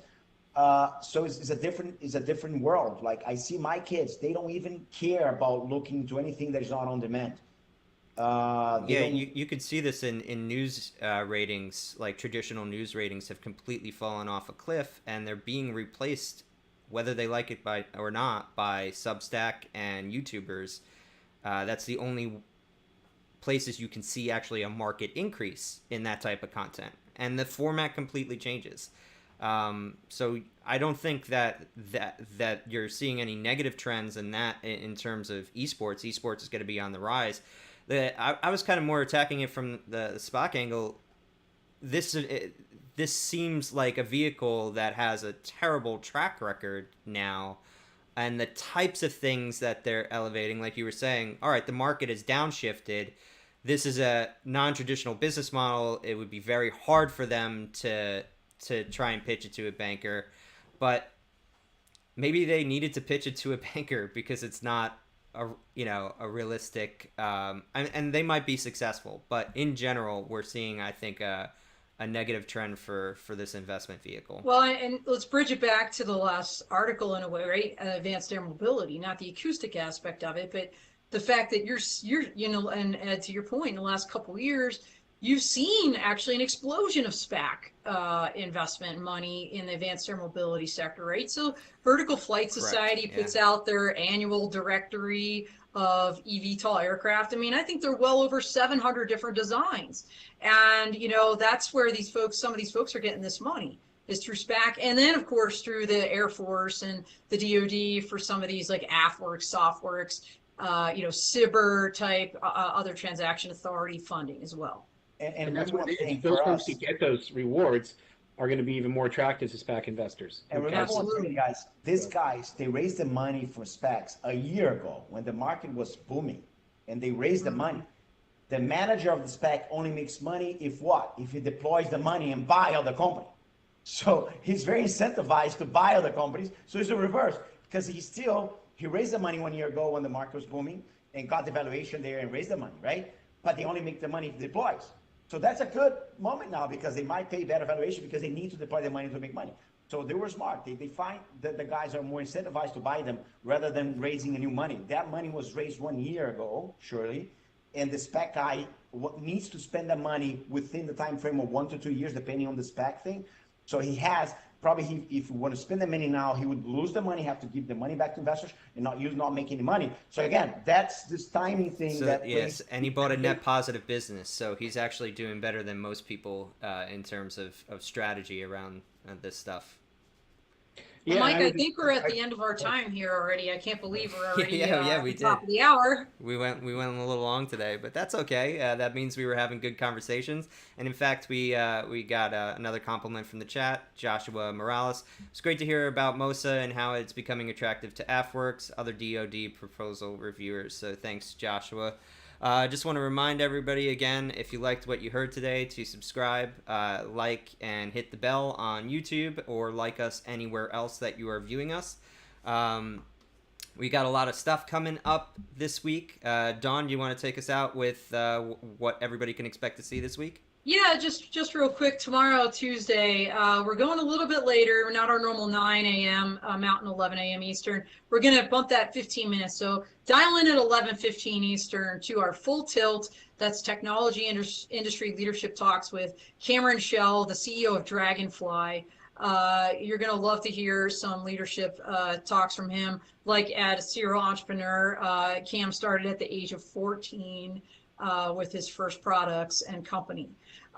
So it's a different world. Like, I see my kids, they don't even care about looking to anything that is not on demand. You could see this in news ratings. Like, traditional news ratings have completely fallen off a cliff, and they're being replaced, whether they like it or not, by Substack and YouTubers. That's the only places you can see actually a market increase in that type of content, and the format completely changes. So I don't think that you're seeing any negative trends in that in terms of esports. Esports is going to be on the rise. I was kind of more attacking it from the SPAC angle. This seems like a vehicle that has a terrible track record now, and the types of things that they're elevating, like you were saying, all right, the market is downshifted. This is a non-traditional business model. It would be very hard for them to try and pitch it to a banker, but maybe they needed to pitch it to a banker because it's not a realistic, and they might be successful, but in general, we're seeing, I think, a negative trend for this investment vehicle. Well, and let's bridge it back to the last article in a way, right? Advanced air mobility, not the acoustic aspect of it, but the fact that you're and Ed, to your point, in the last couple of years, you've seen actually an explosion of SPAC investment money in the advanced air mobility sector, right? So Vertical Flight Society puts out their annual directory of eVTOL aircraft. I mean, I think they're well over 700 different designs. And, that's where some of these folks are getting this money, is through SPAC. And then, of course, through the Air Force and the DoD for some of these like AFWERX, SoftWorks, SIBR type, other transaction authority funding as well. And that's what it is. Those folks who get those rewards are going to be even more attractive to SPAC investors. And remember one thing, guys. These guys, they raised the money for SPACs a year ago when the market was booming, and they raised the money. The manager of the SPAC only makes money if he deploys the money and buy other company. So he's very incentivized to buy other companies. So it's the reverse because he raised the money 1 year ago when the market was booming and got the valuation there and raised the money, right? But they only make the money if it deploys. So that's a good moment now because they might pay better valuation because they need to deploy the money to make money. So they were smart. They find that the guys are more incentivized to buy them rather than raising a new money. That money was raised 1 year ago, surely, and the spec guy needs to spend the money within the time frame of 1 to 2 years, depending on the spec thing. So he has probably if you want to spend the money now, he would lose the money, have to give the money back to investors, and not make any money. So again, that's this timing thing. So, yes, and he bought a net positive business, so he's actually doing better than most people in terms of strategy around this stuff. Yeah, Mike, I think we're at the end of our time here already. I can't believe we're already we did. Top of the hour. We went a little long today, but that's okay. That means we were having good conversations. And in fact, we got another compliment from the chat, Joshua Morales. It's great to hear about MOSA and how it's becoming attractive to AFWorks, other DoD proposal reviewers. So thanks, Joshua. I just want to remind everybody again, if you liked what you heard today, to subscribe, like, and hit the bell on YouTube, or like us anywhere else that you are viewing us. We got a lot of stuff coming up this week. Dawn, do you want to take us out with what everybody can expect to see this week? Yeah, just real quick. Tomorrow, Tuesday, we're going a little bit later. We're not our normal 9 a.m. Mountain, 11 a.m. Eastern. We're going to bump that 15 minutes. So dial in at 11:15 Eastern to our full tilt. That's technology industry leadership talks with Cameron Shell, the CEO of Dragonfly. You're going to love to hear some leadership talks from him, like Ed, a serial entrepreneur. Cam started at the age of 14 with his first products and company.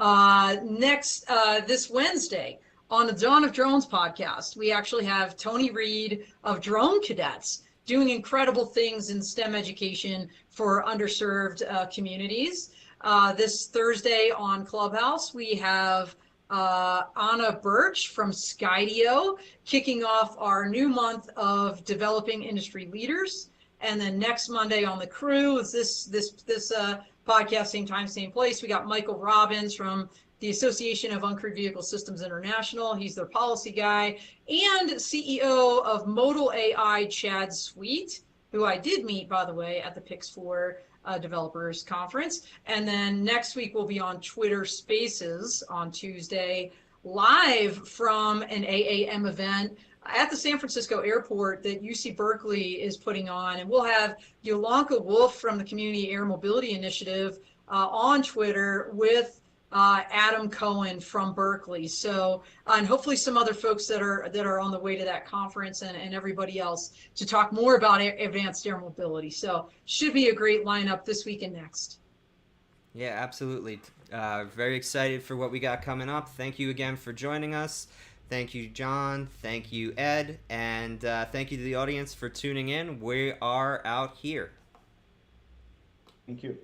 Next, this Wednesday on the Dawn of Drones podcast, we actually have Tony Reed of Drone Cadets doing incredible things in STEM education for underserved communities. This Thursday on Clubhouse, we have Anna Birch from Skydio kicking off our new month of developing industry leaders. And then next Monday on the crew is this podcast, same time, same place. We got Michael Robbins from the Association of Uncrewed Vehicle Systems International. He's their policy guy, and CEO of Modal AI, Chad Sweet, who I did meet, by the way, at the Pix4 Developers Conference. And then next week we'll be on Twitter Spaces on Tuesday, live from an AAM event at the San Francisco airport that UC Berkeley is putting on. And we'll have Yolanka Wolf from the Community Air Mobility Initiative on Twitter with Adam Cohen from Berkeley. So, and hopefully some other folks that are on the way to that conference, and everybody else, to talk more about advanced air mobility. So should be a great lineup this week and next. Yeah, absolutely. Very excited for what we got coming up. Thank you again for joining us. Thank you, John. Thank you, Ed. And thank you to the audience for tuning in. We are out here. Thank you.